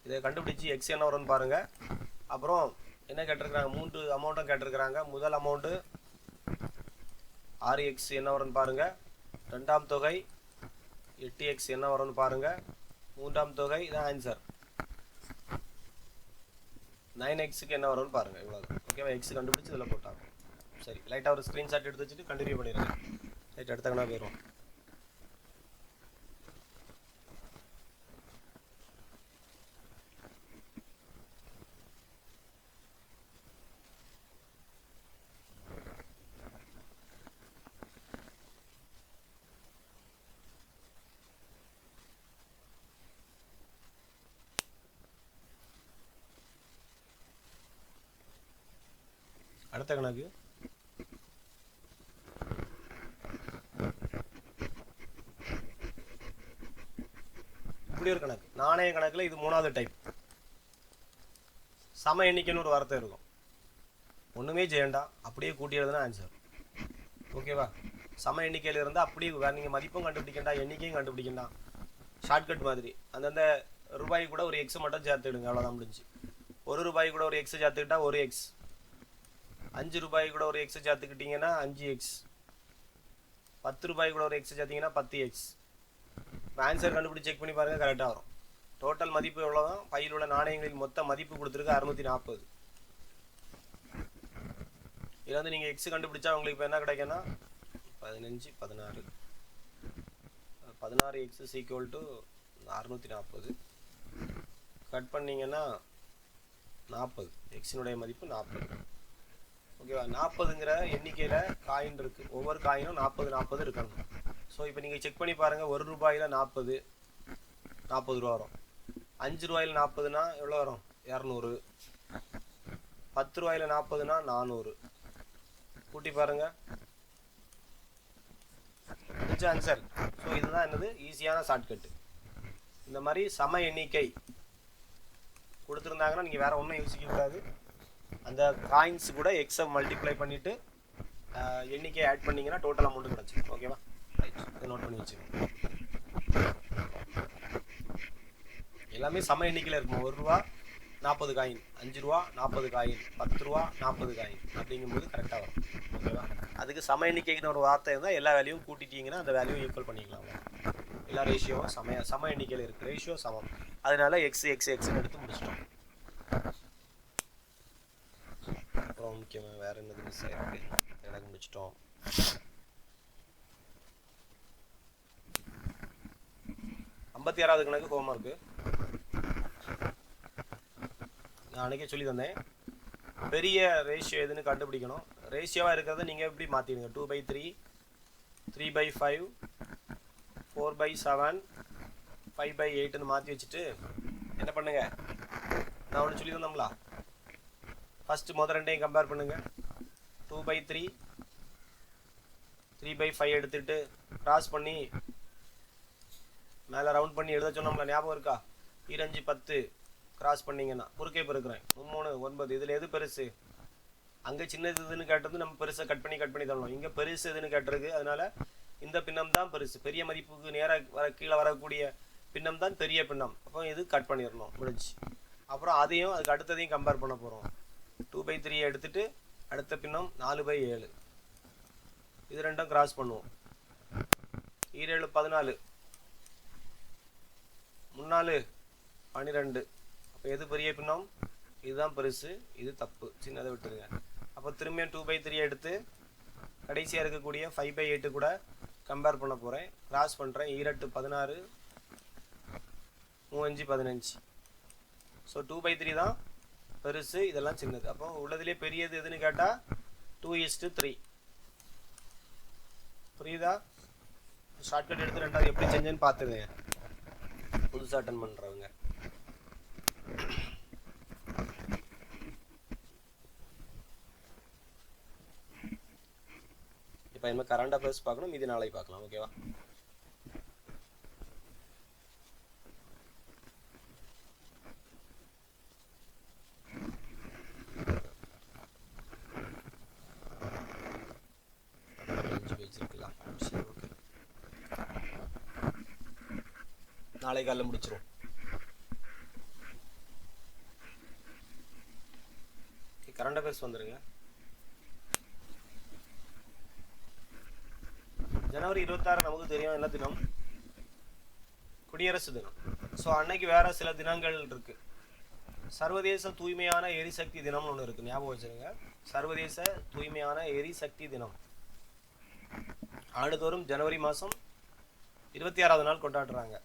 Speaker 1: இதை கண்டுபிடிச்சி எக்ஸ் என்ன வரும்னு பாருங்கள். அப்புறம் என்ன கேட்டிருக்கிறாங்க? 3 அமௌண்ட்டும் கேட்டிருக்கிறாங்க. முதல் அமௌண்ட்டு 6x என்ன வரும்னு பாருங்கள். ரெண்டாம் தொகை 8x என்ன வரும்னு பாருங்கள். மூன்றாம் தொகை இதான் ஆன்சர் 9xக்கு என்ன வரும்னு பாருங்கள். இவ்வளோ. ஓகேவா? எக்ஸ் கண்டுபிடிச்சி இதில் போட்டாங்க. சரி, லைட்டாக ஒரு ஸ்க்ரீன்ஷாட் எடுத்து வச்சுட்டு கண்டினியூ பண்ணிடுங்க. ரைட், எடுத்தங்கன்னா போயிடும். அடுத்த கணக்கு இப்படி ஒரு கணக்கு. நாணய கணக்கில் இது 3வது டைப். சம எண்ணிக்கைன்னு ஒரு வார்த்தை இருக்கும். ஒன்றுமே செய்யண்டா, அப்படியே கூட்டி எழுதுனா ஆன்சர். ஓகேவா? சம எண்ணிக்கையில் இருந்தால் அப்படியே வேறு நீங்கள் மதிப்பும் கண்டுபிடிக்கண்டா, எண்ணிக்கையும் கண்டுபிடிக்கண்டா. ஷார்ட்கட் மாதிரி அந்தந்த ரூபாய் கூட ஒரு எக்ஸ் மட்டும் சேர்த்துக்கிடுங்க. அவ்வளோதான் முடிஞ்சு. 1 ரூபாய் கூட ஒரு எக்ஸ் சேர்த்துக்கிட்டா 1x. 5 ரூபாய் கூட ஒரு எக்ஸ் சேர்த்துக்கிட்டிங்கன்னா 5x. 10 ரூபாய் கூட ஒரு எக்ஸ் சேர்த்திங்கன்னா 10x. ஆன்சர் கண்டுபிடிச்சி செக் பண்ணி பாருங்கள், கரெக்டாக வரும். டோட்டல் மதிப்பு எவ்வளோ தான்? பையில் உள்ள நாணயங்களின் மொத்த மதிப்பு கொடுத்துருக்கு 640. இதில் வந்து நீங்கள் எக்ஸ் கண்டுபிடிச்சா உங்களுக்கு இப்போ என்ன கிடைக்குன்னா 15 16 16x = 640. கட் பண்ணிங்கன்னா 40. எக்ஸினுடைய மதிப்பு 40. ஓகேவா? 40ங்கிற எண்ணிக்கையில் காயின் இருக்குது. ஒவ்வொரு காயினும் 40 இருக்கணும். ஸோ இப்போ நீங்கள் செக் பண்ணி பாருங்கள். 1 ரூபாயில் 40 ரூபா வரும். 5 ரூபாயில் 40னா எவ்வளோ வரும்? 200. 10 ரூபாயில் 40னா 400. கூட்டி பாருங்கள், முடிஞ்ச ஆன்சர். ஸோ இதுதான் என்னது? ஈஸியான ஷார்ட்கட்டு. இந்த மாதிரி சம எண்ணிக்கை கொடுத்துருந்தாங்கன்னா நீங்கள் வேறு ஒன்றும் யோசிக்கக்கூடாது. அந்த காயின்ஸ் கூட எக்ஸை மல்டிப்ளை பண்ணிவிட்டு எண்ணிக்கை ஆட் பண்ணிங்கன்னா டோட்டல் அமௌண்ட்டு கிடச்சிடும். ஓகேவா? ரைட், இதை நோட் பண்ணி வச்சுக்கோங்க. எல்லாமே சம எண்ணிக்கையில் இருக்கும். 1 ரூபா 40 காயின், 5 ரூபா 40 காயின், 10 ரூபா 40 காயின் அப்படிங்கும்போது கரெக்டாக வரும். ஓகேவா? அதுக்கு சம எண்ணிக்கைக்குன்னு ஒரு வார்த்தை இருந்தால் எல்லா வேல்யூவும் கூட்டிட்டிங்கன்னா அந்த வேல்யூ ஈக்குவல் பண்ணிக்கலாம். எல்லா ரேஷியோவும் சம எண்ணிக்கையில் இருக்குது. ரேஷியோ சமம். அதனால எக்ஸ்ன்னு எடுத்து முடிச்சிட்டோம். அப்புறம் முக்கியமாக வேறு என்னது மிஸ் ஆகிருக்கு? எனக்கு முடிச்சிட்டோம். 56வது கணக்கு ஹோம்ஒர்க்கு. நான் அன்றைக்கே சொல்லி தந்தேன். பெரிய ரேஷியோ எதுன்னு கண்டுபிடிக்கணும். ரேஷியோவாக இருக்கிறத நீங்கள் எப்படி மாற்றிடுங்க? 2/3, 3/5, 4/7, 5/8ன்னு மாற்றி வச்சுட்டு என்ன பண்ணுங்கள்? நான் ஒன்று சொல்லி தந்தோம்ங்களா? ஃபஸ்ட்டு முதல் ரெண்டையும் கம்பேர் பண்ணுங்கள். 2/3, 3/5 எடுத்துகிட்டு க்ராஸ் பண்ணி மேலே ரவுண்ட் பண்ணி எழுத சொன்னோம்ல, ஞாபகம் இருக்கா? 2 5 10, கிராஸ் பண்ணிங்கன்னா குறுக்கே பெருக்கிறேன் 3 9 இதில் எது பெருசு? அங்கே சின்னது இதுன்னு கேட்டது நம்ம பெருசாக கட் பண்ணி தரணும். இங்கே பெருசு எதுன்னு கேட்டிருக்கு, அதனால இந்த பின்னம் தான் பெருசு. பெரிய மதிப்புக்கு நேராக கீழே வரக்கூடிய பின்னம் தான் பெரிய பின்னம். அப்போ இது கட் பண்ணிடணும், முடிஞ்சு. அப்புறம் அதையும் அதுக்கு அடுத்ததையும் கம்பேர் பண்ண போகிறோம். 2/3 எடுத்துட்டு அடுத்த பின்னம் 4/7, இது ரெண்டும் கிராஸ் பண்ணுவோம். 7 14, 3 12. அப்போ எது பெரிய பின்னம்? இதுதான் பெருசு, இது தப்பு, சின்னதை விட்டுருங்க. அப்போ திரும்பியும் 2/3 எடுத்து கடைசியாக இருக்கக்கூடிய 5/8 கூட கம்பேர் பண்ண போகிறேன். கிராஸ் பண்ணுறேன். 7 16, 3 15. ஸோ 2/3 தான் பெருசு, இதெல்லாம் சின்னது. அப்போ உள்ளதுலேயே பெரியது எதுன்னு கேட்டால் 2:3. புரியுதா? ஷார்ட்கட் எடுத்து ரெண்டாவது எப்படி செஞ்சேன்னு பார்த்துருங்க புதுசாக அட்டன் பண்ணுறவங்க. இப்போ இனிமேல் கரண்ட் அஃபேர்ஸ் பார்க்கணும், இது நாளைக்கு பார்க்கலாம். ஓகேவா? நாளை காலையில் முடிச்சிரும். கரண்ட் அஃபேர்ஸ் வந்துருங்க. ஜனவரி 26 நமக்கு தெரியும் என்ன தினம்? குடியரசு தினம். ஸோ அன்னைக்கு வேற சில தினங்கள் இருக்கு. சர்வதேச தூய்மையான எரிசக்தி தினம்னு ஒன்று இருக்கு, ஞாபகம் வச்சுருங்க. சர்வதேச தூய்மையான எரிசக்தி தினம் ஆண்டுதோறும் ஜனவரி மாதம் 26வது நாள் கொண்டாடுறாங்க.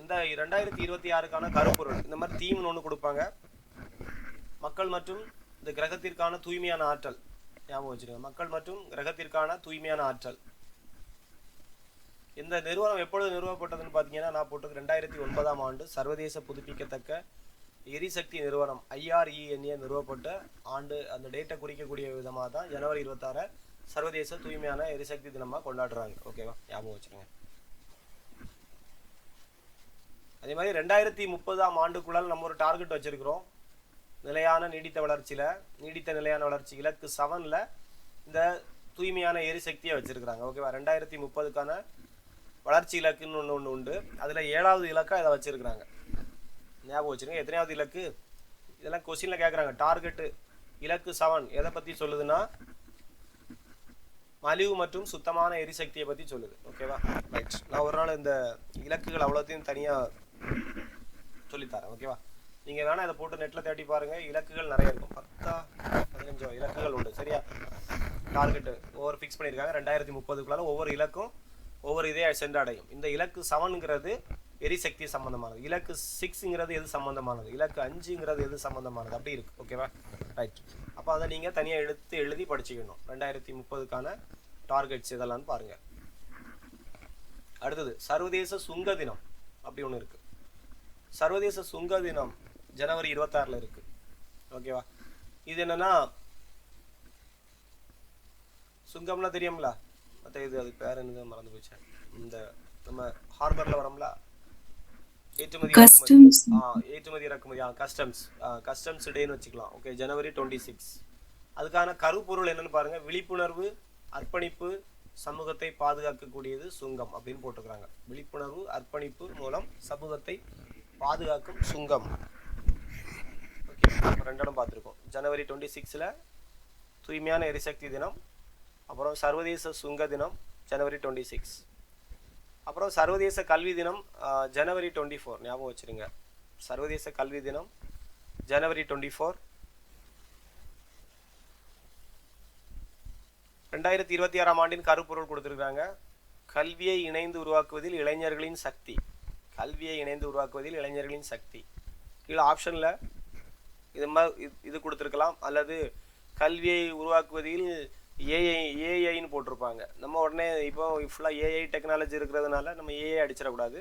Speaker 1: இந்த 2026க்கான கருப்பொருள் இந்த மாதிரி தீம்னு ஒன்று கொடுப்பாங்க. மக்கள் மற்றும் இந்த கிரகத்திற்கான தூய்மையான ஆற்றல், ஞாபகம் வச்சுருங்க. மக்கள் மற்றும் கிரகத்திற்கான தூய்மையான ஆற்றல். இந்த நிறுவனம் எப்பொழுது நிறுவப்பட்டதுன்னு பார்த்தீங்கன்னா, நான் போட்டது 2009ஆம் ஆண்டு சர்வதேச புதுப்பிக்கத்தக்க எரிசக்தி நிறுவனம் IRENA நிறுவப்பட்ட ஆண்டு. அந்த டேட்டை குறிக்கக்கூடிய விதமாக தான் ஜனவரி 26 சர்வதேச தூய்மையான எரிசக்தி தினமாக கொண்டாடுறாங்க. ஓகேவா? ஞாபகம் வச்சுருங்க. அதே மாதிரி 2030ஆம் ஆண்டுக்குள்ளால் நம்ம ஒரு டார்கெட் வச்சுருக்கிறோம். நிலையான நீடித்த நிலையான வளர்ச்சி இலக்கு 7ல் இந்த தூய்மையான எரிசக்தியை வச்சுருக்கிறாங்க. ஓகேவா? 2030க்கான வளர்ச்சி இலக்குன்னு ஒன்று உண்டு. அதில் 7வது இலக்காக இதை வச்சுருக்கிறாங்க. ஞாபகம் வச்சுருங்க. எத்தனையாவது இலக்கு? இதெல்லாம் கொஸ்டினில் கேட்குறாங்க. டார்கெட்டு இலக்கு 7 எதை பற்றி சொல்லுதுன்னா, மலிவு மற்றும் சுத்தமான எரிசக்தியை பற்றி சொல்லுது. ஓகேவா? ரைட். நான் ஒரு நாள் இந்த இலக்குகள் அவ்வளோத்தையும் தனியாக சொல்லித்தரேன். ஓகேவா? நீங்கள் வேணால் இதை போட்டு நெட்டில் தேடி பாருங்கள். இலக்குகள் நிறைய இருக்கும். 10-15 இலக்குகள் உண்டு. சரியா? டார்கெட்டு ஒவ்வொரு ஃபிக்ஸ் பண்ணியிருக்காங்க. 2030க்குள்ளால ஒவ்வொரு இலக்கும் ஒவ்வொரு இதே சென்றடையும். இந்த இலக்கு 7ங்கிறது எரிசக்தி சம்மந்தமானது. இலக்கு 6ங்கிறது எது சம்மந்தமானது? இலக்கு 5ங்கிறது எது சம்மந்தமானது? அப்படி இருக்குது. ஓகேவா? ரைட். அப்போ அதை நீங்கள் தனியாக எழுதி படிச்சுக்கணும். 2030க்கான டார்கெட்ஸ் இதெல்லாம் பாருங்கள். அடுத்தது சர்வதேச சுங்க தினம் அப்படி ஒன்று இருக்குது. சர்வதேச சுங்க தினம் ஜனவரி 26 இருக்குது. ஓகேவா? இது என்னென்னா, சுங்கம்னா தெரியும்ல, மற்ற இது அதுக்கு பேர் என்னது மறந்து போச்சேன். இந்த நம்ம ஹார்பரில் வரோம்ல, ஏற்றுமதி இறக்குமதி, கஸ்டம்ஸ் டேன்னு வச்சுக்கலாம். ஓகே, ஜனவரி 26. அதுக்கான கருப்பொருள் என்னன்னு பாருங்கள். விழிப்புணர்வு, அர்ப்பணிப்பு, சமூகத்தை பாதுகாக்கக்கூடியது சுங்கம் அப்படின்னு போட்டுக்கிறாங்க. விழிப்புணர்வு, அர்ப்பணிப்பு மூலம் சமூகத்தை பாதுகாக்கும் சுங்கம். ஓகே, 2 இடம் பார்த்துருக்கோம். ஜனவரி 26ல் தூய்மையான எரிசக்தி தினம், அப்புறம் சர்வதேச சுங்க தினம் ஜனவரி 26, அப்புறம் சர்வதேச கல்வி தினம் ஜனவரி 24. ஞாபகம் வச்சுருங்க. சர்வதேச கல்வி தினம் ஜனவரி 24. 2026ஆம் ஆண்டின் கருப்பொருள் கொடுத்துருக்காங்க. கல்வியை இணைந்து உருவாக்குவதில் இளைஞர்களின் சக்தி. கல்வியை இணைந்து உருவாக்குவதில் இளைஞர்களின் சக்தி. கீழே ஆப்ஷனில் இது கொடுத்துருக்கலாம், அல்லது கல்வியை உருவாக்குவதில் ஏஐன்னு போட்டிருப்பாங்க. நம்ம உடனே இப்போ ஃபுல்லாக ஏஐ டெக்னாலஜி இருக்கிறதுனால நம்ம ஏஐ அடிச்சிடக்கூடாது.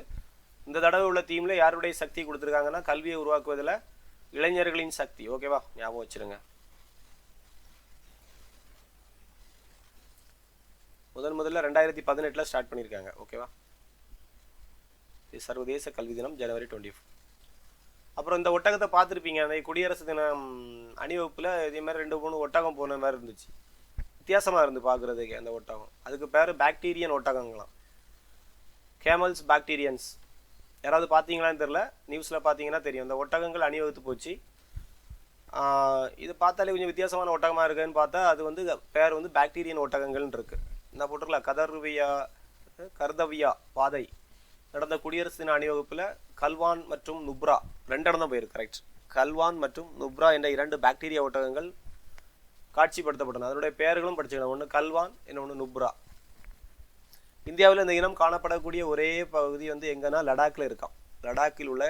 Speaker 1: இந்த தடவை உள்ள தீமில் யாருடைய சக்தி கொடுத்துருக்காங்கன்னா, கல்வியை உருவாக்குவதில் இளைஞர்களின் சக்தி. ஓகேவா? ஞாபகம் வச்சுருங்க. முதல்ல 2018 ஸ்டார்ட் பண்ணியிருக்காங்க. ஓகேவா? இது சர்வதேச கல்வி தினம் ஜனவரி 24. அப்புறம் இந்த ஒட்டகத்தை பார்த்துருப்பீங்க, அந்த குடியரசு தினம் அணிவகுப்பில் இதே மாதிரி 2-3 ஒட்டகம் போன மாதிரி இருந்துச்சு. வித்தியாசமாக இருந்து பார்க்குறதுக்கு அந்த ஒட்டகம். அதுக்கு பேர் பாக்டீரியன் ஒட்டகங்களாம், கேமல்ஸ் பாக்டீரியன்ஸ். யாராவது பார்த்தீங்களான்னு தெரில, நியூஸில் பார்த்தீங்கன்னா தெரியும். இந்த ஒட்டகங்கள் அணிவகுத்து போச்சு. இது பார்த்தாலே கொஞ்சம் வித்தியாசமான ஒட்டகமாக இருக்குதுன்னு பார்த்தா அது வந்து பேர் வந்து பாக்டீரியன் ஒட்டகங்கள்னு இருக்குது. என்ன போட்டிருக்கலாம், கர்தவியா பாதை நடந்த குடியரசு தின அணிவகுப்பில் கல்வான் மற்றும் நுப்ரா 2 இடம் தான் போயிருக்கு. கரெக்ட். கல்வான் மற்றும் நுப்ரா என்ற 2 பாக்டீரியா ஒட்டகங்கள் காட்சிப்படுத்தப்பட்டன. அதனுடைய பெயர்களும் படிச்சுக்கணும். ஒன்று கல்வான், இன்னொன்று நுப்ரா. இந்தியாவில் இந்த இனம் காணப்படக்கூடிய ஒரே பகுதி வந்து எங்கன்னா லடாக்கில் இருக்கான். லடாக்கில் உள்ள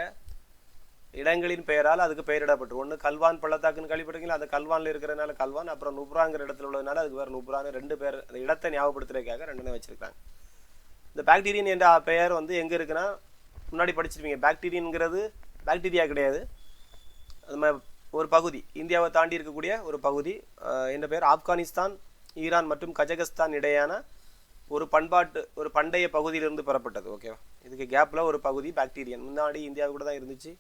Speaker 1: இடங்களின் பெயரால் அதுக்கு பெயரிடப்பட்டு, ஒன்று கல்வான் பள்ளத்தாக்குன்னு கேள்விப்பட்டீங்களா, அந்த கல்வானில் இருக்கிறதுனால கல்வான், அப்புறம் நுப்ராங்கிற இடத்துல உள்ளதுனால அதுக்கு வேறு நுப்ரான்னு 2 பேர், அந்த இடத்தை ஞாபகப்படுத்துறதுக்காக 2 வச்சிருக்காங்க. இந்த பாக்டீரியன் என்ற பெயர் வந்து எங்கே இருக்குன்னா, முன்னாடி படிச்சிருப்பீங்க, பாக்டீரியன்கிறது பாக்டீரியா கிடையாது, அது ஒரு பகுதி, இந்தியாவை தாண்டி இருக்கக்கூடிய ஒரு பகுதி. என்ற பெயர் ஆப்கானிஸ்தான், ஈரான் மற்றும் கஜகஸ்தான் இடையான ஒரு பண்டைய பகுதியிலிருந்து பெறப்பட்டது. ஓகேவா, இதுக்கு கேப்பில் ஒரு பகுதி பாக்டீரியன். முன்னாடி இந்தியாவு கூட தான் இருந்துச்சு.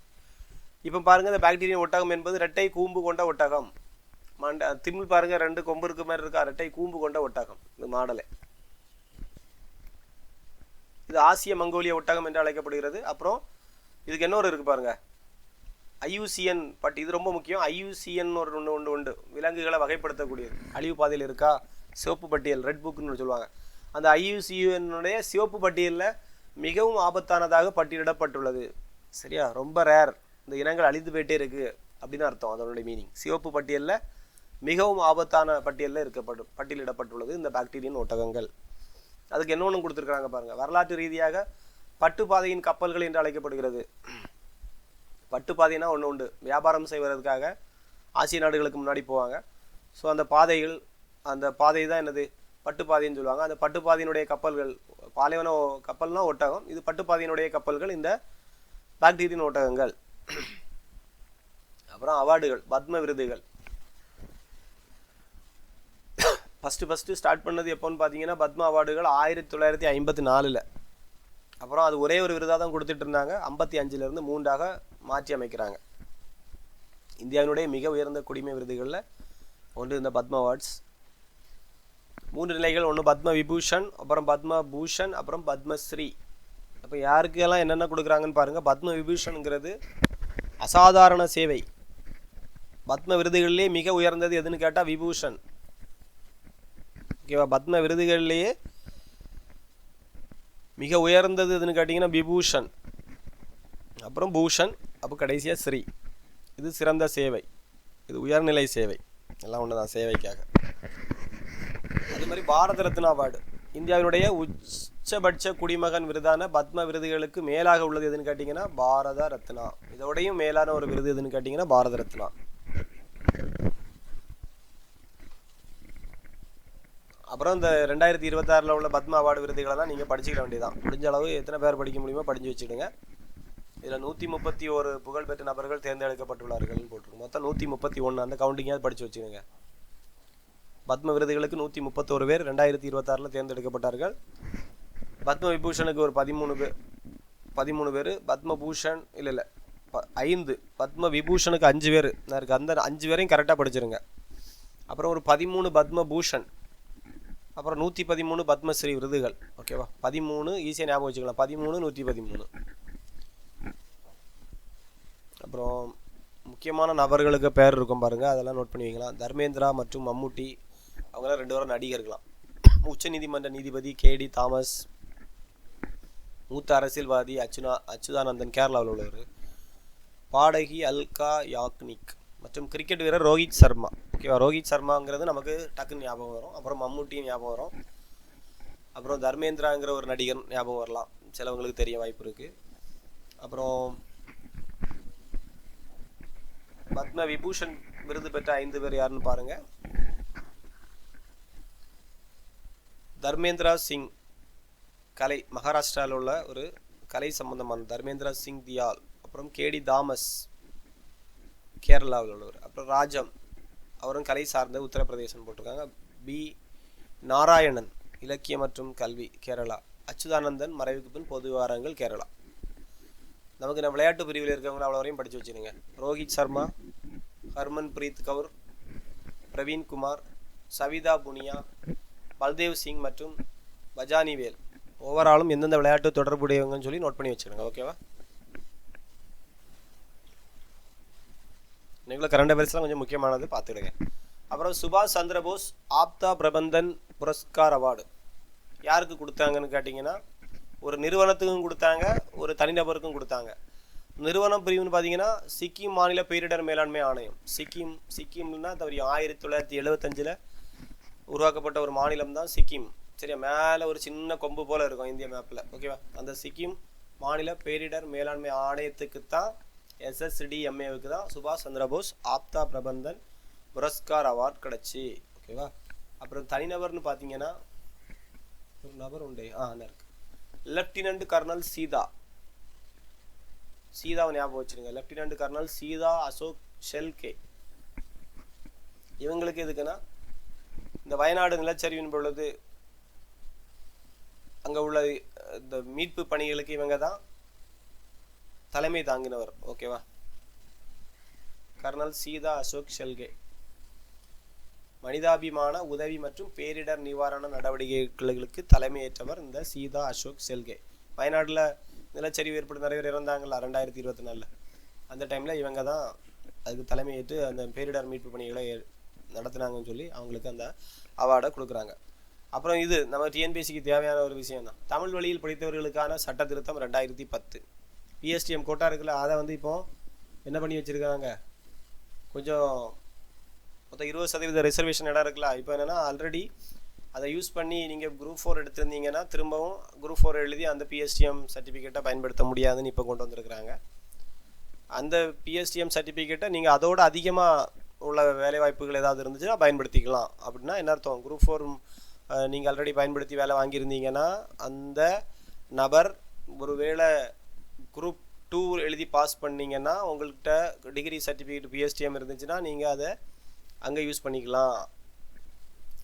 Speaker 1: இப்போ பாருங்கள், இந்த பாக்டீரியன் ஒட்டகம் என்பது இரட்டை கூம்பு கொண்ட ஒட்டகம். திமிழ் பாருங்கள், 2 கொம்பு இருக்க மாதிரி இருக்கா, இரட்டை கூம்பு கொண்ட ஒட்டகம் இது மாடலே. இது ஆசிய மங்கோலிய ஒட்டகம் என்று அழைக்கப்படுகிறது. அப்புறம் இதுக்கு இன்னொரு இருக்குது பாருங்கள், IUCN பட்டி. இது ரொம்ப முக்கியம். IUCN ஒரு ஒன்று உண்டு, விலங்குகளை வகைப்படுத்தக்கூடியது. அழிவு பாதையில் இருக்கா, சிவப்பு பட்டியல், ரெட் புக்குன்னு சொல்லுவாங்க. அந்த IUCN சிவப்பு பட்டியலில் மிகவும் ஆபத்தானதாக பட்டியலிடப்பட்டுள்ளது. சரியா, ரொம்ப ரேர், இந்த இனங்கள் அழிந்து போயிட்டே இருக்குது அப்படின்னு அர்த்தம். அதனுடைய மீனிங் சிவப்பு பட்டியலில் மிகவும் ஆபத்தான பட்டியலில் பட்டியலிடப்பட்டுள்ளது இந்த பாக்டீரியன் ஒட்டகங்கள். அதுக்கு என்ன ஒன்று கொடுத்துருக்குறாங்க பாருங்கள். வரலாற்று ரீதியாக பட்டுப்பாதையின் கப்பல்கள் என்று அழைக்கப்படுகிறது. பட்டுப்பாதைனா ஒன்று உண்டு, வியாபாரம் செய்வதற்காக ஆசிய நாடுகளுக்கு முன்னாடி போவாங்க. ஸோ அந்த பாதை தான் என்னது, பட்டுப்பாதைன்னு சொல்லுவாங்க. அந்த பட்டுப்பாதையினுடைய கப்பல்கள், பாலைவன கப்பல்னா ஒட்டகம், இது பட்டுப்பாதையினுடைய கப்பல்கள் இந்த பாக்டீரியன் ஒட்டகங்கள். அப்புறம் அவார்டுகள், பத்ம விருதுகள். ஃபஸ்ட்டு ஸ்டார்ட் பண்ணது எப்போன்னு பார்த்தீங்கன்னா, பத்ம அவார்டுகள் 1954. அப்புறம் அது ஒரே ஒரு விருதாக தான் கொடுத்துட்டு இருந்தாங்க. 55லேருந்து 3ஆக மாற்றி அமைக்கிறாங்க. இந்தியாவினுடைய மிக உயர்ந்த குடிமை விருதுகளில் ஒன்று இந்த பத்ம அவார்ட்ஸ். 3 நிலைகள், ஒன்று பத்ம விபூஷன், அப்புறம் பத்ம பூஷன், அப்புறம் பத்மஸ்ரீ. அப்போ யாருக்கெல்லாம் என்னென்ன கொடுக்குறாங்கன்னு பாருங்கள். பத்ம விபூஷனுங்கிறது அசாதாரண சேவை. பத்ம விருதுகளிலே மிக உயர்ந்தது எதுன்னு கேட்டால் விபூஷன். ஓகேவா, பத்ம விருதுகளிலேயே மிக உயர்ந்தது எதுன்னு கேட்டிங்கன்னா விபூஷன், அப்புறம் பூஷன், அப்போ கடைசியாக ஸ்ரீ. இது சிறந்த சேவை, இது உயர்நிலை சேவை, எல்லாம் ஒன்று தான் சேவைக்காக. அதே மாதிரி பாரத ரத்னா அவார்டு, இந்தியாவினுடைய உச்சபட்ச குடிமகன் விருதான பத்ம விருதுகளுக்கு மேலாக உள்ளது எதுன்னு கேட்டிங்கன்னா பாரத ரத்னா. இதோடையும் மேலான ஒரு விருது எதுன்னு கேட்டிங்கன்னா பாரத ரத்னா. அப்புறம் இந்த 2026 உள்ள பத்ம அவார்டு விருதுகளெல்லாம் நீங்கள் படிச்சுக்கிட வேண்டியதான். முடிஞ்ச அளவு எத்தனை பேர் படிக்க முடியுமோ படித்து வச்சுடுங்க. இதில் 131 புகழ்பெற்ற நபர்கள் தேர்ந்தெடுக்கப்பட்டுள்ளார்கள்னு போட்டிருக்கு. மொத்தம் 131, அந்த கவுண்டிங்காவது படித்து வச்சுடுங்க. பத்ம விருதுகளுக்கு 131 பேர் 2026 தேர்ந்தெடுக்கப்பட்டார்கள். பத்ம விபூஷனுக்கு ஒரு 13 பேர். பத்ம பூஷன் இல்லை 5, பத்ம விபூஷனுக்கு 5 பேர் இருக்குது. அந்த 5 பேரையும் கரெக்டாக படிச்சிருங்க. அப்புறம் ஒரு 13 பத்ம பூஷன், அப்புறம் 113 பத்மஸ்ரீ விருதுகள். ஓகேவா, 13 ஈஸியாக ஞாபகம் வச்சுக்கலாம். 13, 113. அப்புறம் முக்கியமான நபர்களுக்கு பேர் இருக்கும் பாருங்கள், அதெல்லாம் நோட் பண்ணி வைக்கலாம். தர்மேந்திரா மற்றும் மம்முட்டி, அவங்களாம் 2 பேரும் நடிகர்களாம். உச்ச நீதிமன்ற நீதிபதி KD தாமஸ், மூத்த அரசியல்வாதி அச்சுதானந்தன், கேரளாவில் உள்ளவர். பாடகி அல்கா யாக்னிக் மற்றும் கிரிக்கெட் வீரர் ரோஹித் சர்மா. ஓகேவா, ரோஹித் சர்மாங்கிறது நமக்கு டக்குன்னு ஞாபகம் வரும். அப்புறம் மம்முட்டியும் ஞாபகம் வரும். அப்புறம் தர்மேந்திராங்கிற ஒரு நடிகர் ஞாபகம் வரலாம், சிலவங்களுக்கு தெரிய வாய்ப்பு இருக்குது. அப்புறம் பத்ம விபூஷன் விருது பெற்ற 5 பேர் யாருன்னு பாருங்கள். தர்மேந்திரா சிங், கலை, மகாராஷ்டிராவில் உள்ள ஒரு கலை சம்பந்தமான தர்மேந்திரா சிங் தியால். அப்புறம் KD தாமஸ், கேரளாவில் உள்ளவர். அப்புறம் ராஜம், அவரும் கலை சார்ந்த உத்தரப்பிரதேசம் போட்டிருக்காங்க. B நாராயணன், இலக்கியம் மற்றும் கல்வி, கேரளா. அச்சுதானந்தன், மறைவுக்கு பின் பொது விவகாரங்கள், கேரளா. நமக்கு இந்த விளையாட்டு பிரிவில் இருக்கவங்க அவ்வளோ வரையும் படித்து வச்சுருங்க. ரோஹித் சர்மா, ஹர்மன் பிரீத் கவுர், பிரவீன் குமார், சவிதா புனியா, பல்தேவ் சிங் மற்றும் பஜானி வேல் ஓவராலும் எந்தெந்த விளையாட்டு தொடர்புடையவங்கன்னு சொல்லி நோட் பண்ணி வச்சுருங்க. ஓகேவா? நீங்களும் கரண்ட் அஃபேர்ஸ்லாம் கொஞ்சம் முக்கியமானது பார்த்துடுங்க. அப்புறம் சுபாஷ் சந்திரபோஸ் ஆப்தா பிரபந்தன் புரஸ்கார் அவார்டு யாருக்கு கொடுத்தாங்கன்னு கேட்டிங்கன்னா, ஒரு நிறுவனத்துக்கும் கொடுத்தாங்க, ஒரு தனிநபருக்கும் கொடுத்தாங்க. நிறுவனம் பிரிவுன்னு பார்த்தீங்கன்னா சிக்கிம் மாநில பேரிடர் மேலாண்மை ஆணையம். சிக்கிம்னா தெரியும், 1975 உருவாக்கப்பட்ட ஒரு மாநிலம் தான் சிக்கிம். சரியா? மேலே ஒரு சின்ன கொம்பு போல் இருக்கும் இந்திய மேப்பில். ஓகேவா? அந்த சிக்கிம் மாநில பேரிடர் மேலாண்மை ஆணையத்துக்கு தான், SSDMAவுக்கு தான் சுபாஷ் சந்திரபோஸ் ஆப்தா பிரபந்தன் புரஸ்கார் அவார்ட் கிடச்சி. ஓகேவா? அப்புறம் தனிநபர்னு பார்த்தீங்கன்னா ஒரு நபர் உண்டு, இருக்கு, லெப்டினன்ட் கர்னல் சீதாவை ஞாபகம் வச்சுருங்க. Lieutenant colonel Seetha Ashok Shelke. இவங்களுக்கு எதுக்குன்னா, இந்த வயநாடு நிலச்சரிவின் பொழுது அங்கே உள்ள இந்த மீட்பு பணிகளுக்கு இவங்க தான் தலைமை தாங்கினவர். ஓகேவா? கர்னல் சீதா அசோக் ஷெல்கே. மனிதாபிமான உதவி மற்றும் பேரிடர் நிவாரண நடவடிக்கைகளுக்கு தலைமையேற்றவர் இந்த சீதா அசோக் ஷெல்கே. வயநாட்டில் நிலச்சரிவு ஏற்பட்டு நிறைய பேர் இறந்தாங்கல்ல 2024. அந்த டைமில் இவங்க தான் அதுக்கு தலைமையேற்று அந்த பேரிடர் மீட்பு பணிகளை நடத்தினாங்கன்னு சொல்லி அவங்களுக்கு அந்த அவார்டை கொடுக்குறாங்க. அப்புறம் இது நம்ம டிஎன்பிஎஸ்சிக்கு தேவையான ஒரு விஷயம் தான். தமிழ் வழியில் படித்தவர்களுக்கான சட்ட திருத்தம் 2010. PSTM கோட்டா இருக்குல்ல, அதை வந்து இப்போ என்ன பண்ணி வச்சுருக்காங்க, கொஞ்சம் மொத்தம் 20% ரிசர்வேஷன் இடம் இருக்குல்ல. இப்போ என்னென்னா, ஆல்ரெடி அதை யூஸ் பண்ணி நீங்கள் குரூப் 4 எடுத்திருந்தீங்கன்னா திரும்பவும் குரூப் 4 எழுதி அந்த PSTM சர்டிஃபிகேட்டை பயன்படுத்த முடியாதுன்னு இப்போ கொண்டு வந்திருக்கிறாங்க. அந்த PSTM சர்டிஃபிகேட்டை நீங்கள் அதோட அதிகமாக உள்ள வேலைவாய்ப்புகள் ஏதாவது இருந்துச்சுன்னா பயன்படுத்திக்கலாம். அப்படின்னா என்ன அர்த்தம், குரூப் 4 நீங்கள் ஆல்ரெடி பயன்படுத்தி வேலை வாங்கியிருந்தீங்கன்னா அந்த நபர் ஒருவேளை குரூப் 2 எழுதி பாஸ் பண்ணிங்கன்னா உங்கள்கிட்ட டிகிரி சர்டிஃபிகேட் PSTM இருந்துச்சுன்னா நீங்கள் அதை அங்கே யூஸ் பண்ணிக்கலாம்.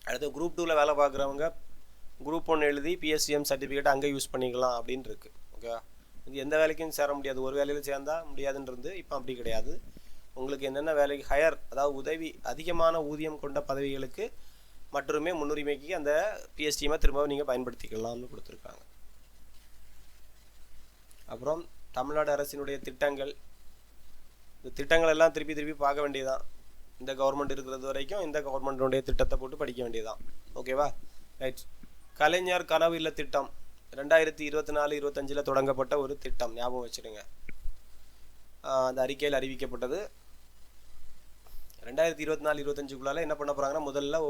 Speaker 1: அடுத்து குரூப் 2ல் வேலை பார்க்குறவங்க குரூப் 1 எழுதி PSTM சர்டிஃபிகேட் அங்கே யூஸ் பண்ணிக்கலாம் அப்படின்னு இருக்குது. ஓகேவா? இது எந்த வேலைக்கும் சேர முடியாது, ஒரு வேலையில் சேர்ந்தால் முடியாதுன்றது இப்போ அப்படி கிடையாது. உங்களுக்கு என்னென்ன வேலைக்கு ஹையர், அதாவது உதவி அதிகமான ஊதியம் கொண்ட பதவிகளுக்கு மட்டுமே முன்னுரிமைக்கு அந்த PSTM திரும்ப நீங்கள் பயன்படுத்திக்கலாம்னு கொடுத்துருக்காங்க. அப்புறம் தமிழ்நாடு அரசினுடைய திட்டங்கள், இந்த திட்டங்கள் எல்லாம் திருப்பி பார்க்க வேண்டியதுதான். இந்த கவர்மெண்ட் இருக்கிறது வரைக்கும் இந்த கவர்மெண்ட்டுடைய திட்டத்தை போட்டு படிக்க வேண்டியதுதான். ஓகேவா? ரைட். கலைஞர் கனவு இல்ல திட்டம் 2024-25 தொடங்கப்பட்ட ஒரு திட்டம், ஞாபகம் வச்சுடுங்க. அந்த அறிக்கையில் அறிவிக்கப்பட்டது. 2024-25 என்ன பண்ண போகிறாங்கன்னா, முதல்ல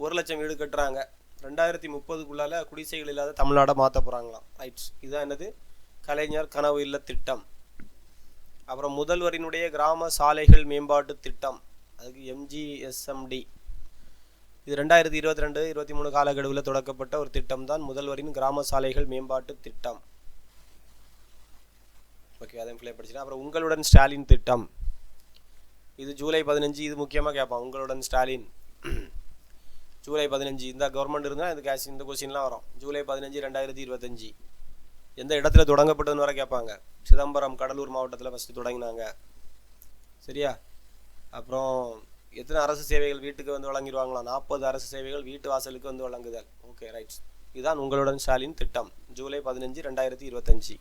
Speaker 1: 1 லட்சம் வீடு கட்டுறாங்க. 2030 குடிசைகள் இல்லாத தமிழ்நாடை மாற்ற போகிறாங்களாம். ரைட்ஸ். இதுதான் என்னது, கலைஞர் கனவு இல்ல திட்டம். அப்புறம் முதல்வரினுடைய கிராம சாலைகள் மேம்பாட்டு திட்டம், அதுக்கு MGSMD. இது 2022-23 காலக்கெடுவில் தொடக்கப்பட்ட ஒரு திட்டம் தான் முதல்வரின் கிராம சாலைகள் மேம்பாட்டு திட்டம். ஓகே, அதை பிள்ளை படிச்சுட்டேன். அப்புறம் உங்களுடன் ஸ்டாலின் திட்டம், இது ஜூலை 15. இது முக்கியமாக கேட்பான், உங்களுடன் ஸ்டாலின் ஜூலை 15. இந்த கவர்மெண்ட் இருந்தால் இந்த கொஸ்டின்லாம் வரும். ஜூலை 15, 2025 எந்த இடத்துல தொடங்கப்பட்டதுன்னு வர கேட்பாங்க. சிதம்பரம், கடலூர் மாவட்டத்தில் ஃபஸ்ட்டு தொடங்கினாங்க. சரியா? அப்புறம் எத்தனை அரசு சேவைகள் வீட்டுக்கு வந்து வழங்கிடுவாங்களாம், 40 அரசு சேவைகள் வீட்டு வாசலுக்கு வந்து வழங்குதல். Okay, rights. இதுதான் உங்களுடன் ஸ்டாலின் திட்டம், ஜூலை 15, 2025.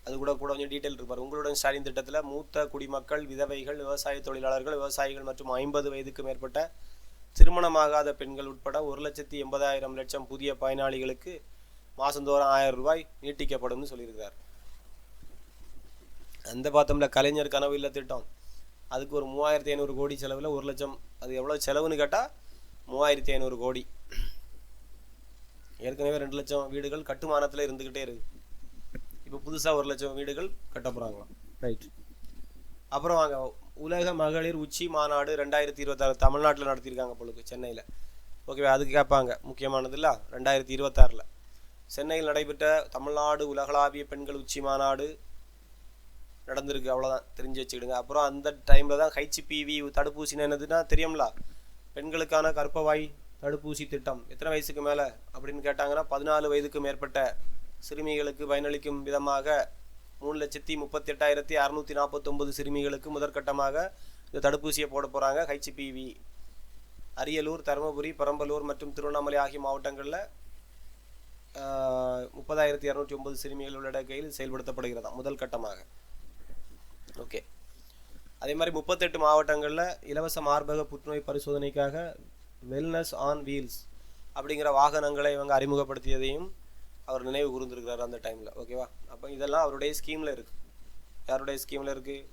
Speaker 1: அது கூட கொஞ்சம் டீட்டெயில் இருப்பார். உங்களுடன் ஸ்டாலின் திட்டத்தில் மூத்த குடிமக்கள், விதவைகள், விவசாய தொழிலாளர்கள், விவசாயிகள் மற்றும் 50 வயதுக்கு மேற்பட்ட திருமணமாகாத பெண்கள் உட்பட 1,80,000 புதிய பயனாளிகளுக்கு மாதந்தோறும் 1000 ரூபாய் நீட்டிக்கப்படும் சொல்லியிருக்கிறார். அந்த பார்த்தோம்ல கலைஞர் கனவு இல்ல திட்டம், அதுக்கு ஒரு 3,500 கோடி செலவில் 1 லட்சம். அது எவ்வளோ செலவுன்னு கேட்டால் 3,500 கோடி. ஏற்கனவே 2 லட்சம் வீடுகள் கட்டுமானத்தில் இருந்துக்கிட்டே இருக்குது. இப்போ புதுசாக 1 லட்சம் வீடுகள் கட்ட போகிறாங்களாம். ரைட். அப்புறம் வாங்க, உலக மகளிர் உச்சி மாநாடு 2026 தமிழ்நாட்டில் நடத்தியிருக்காங்க பொழுது, சென்னையில். ஓகேவா? அதுக்கு கேட்பாங்க, முக்கியமானது இல்லை, 2026 சென்னையில் நடைபெற்ற தமிழ்நாடு உலகளாவிய பெண்கள் உச்சி மாநாடு நடந்திருக்கு. அவ்வளோதான், தெரிஞ்சு வச்சுக்கிடுங்க. அப்புறம் அந்த டைமில் தான் HPV தடுப்பூசின்னு என்னதுன்னா தெரியும்ல, பெண்களுக்கான கர்ப்பவாய் தடுப்பூசி திட்டம். எத்தனை வயசுக்கு மேலே அப்படின்னு கேட்டாங்கன்னா 14 வயதுக்கு மேற்பட்ட சிறுமிகளுக்கு பயனளிக்கும் விதமாக 3,38,649 சிறுமிகளுக்கு முதற்கட்டமாக இந்த தடுப்பூசியை போட போகிறாங்க. HPV அரியலூர், தருமபுரி, பெரம்பலூர் மற்றும் திருவண்ணாமலை ஆகிய மாவட்டங்களில் 30,209 சிறுமிகள் உள்ளடக்கையில் செயல்படுத்தப்படுகிறதா முதல் கட்டமாக. ஓகே, அதே மாதிரி 38 மாவட்டங்களில் இலவச மார்பக புற்றுநோய் பரிசோதனைக்காக வெல்னஸ் ஆன் வீல்ஸ் அப்படிங்கிற வாகனங்களை இவங்க அறிமுகப்படுத்தியதையும் அவர் நினைவு கூர்ந்திருக்கிறார் அந்த டைமில். ஓகேவா, அப்போ இதெல்லாம் அவருடைய ஸ்கீமில் இருக்குது. யாருடைய ஸ்கீமில் இருக்குது?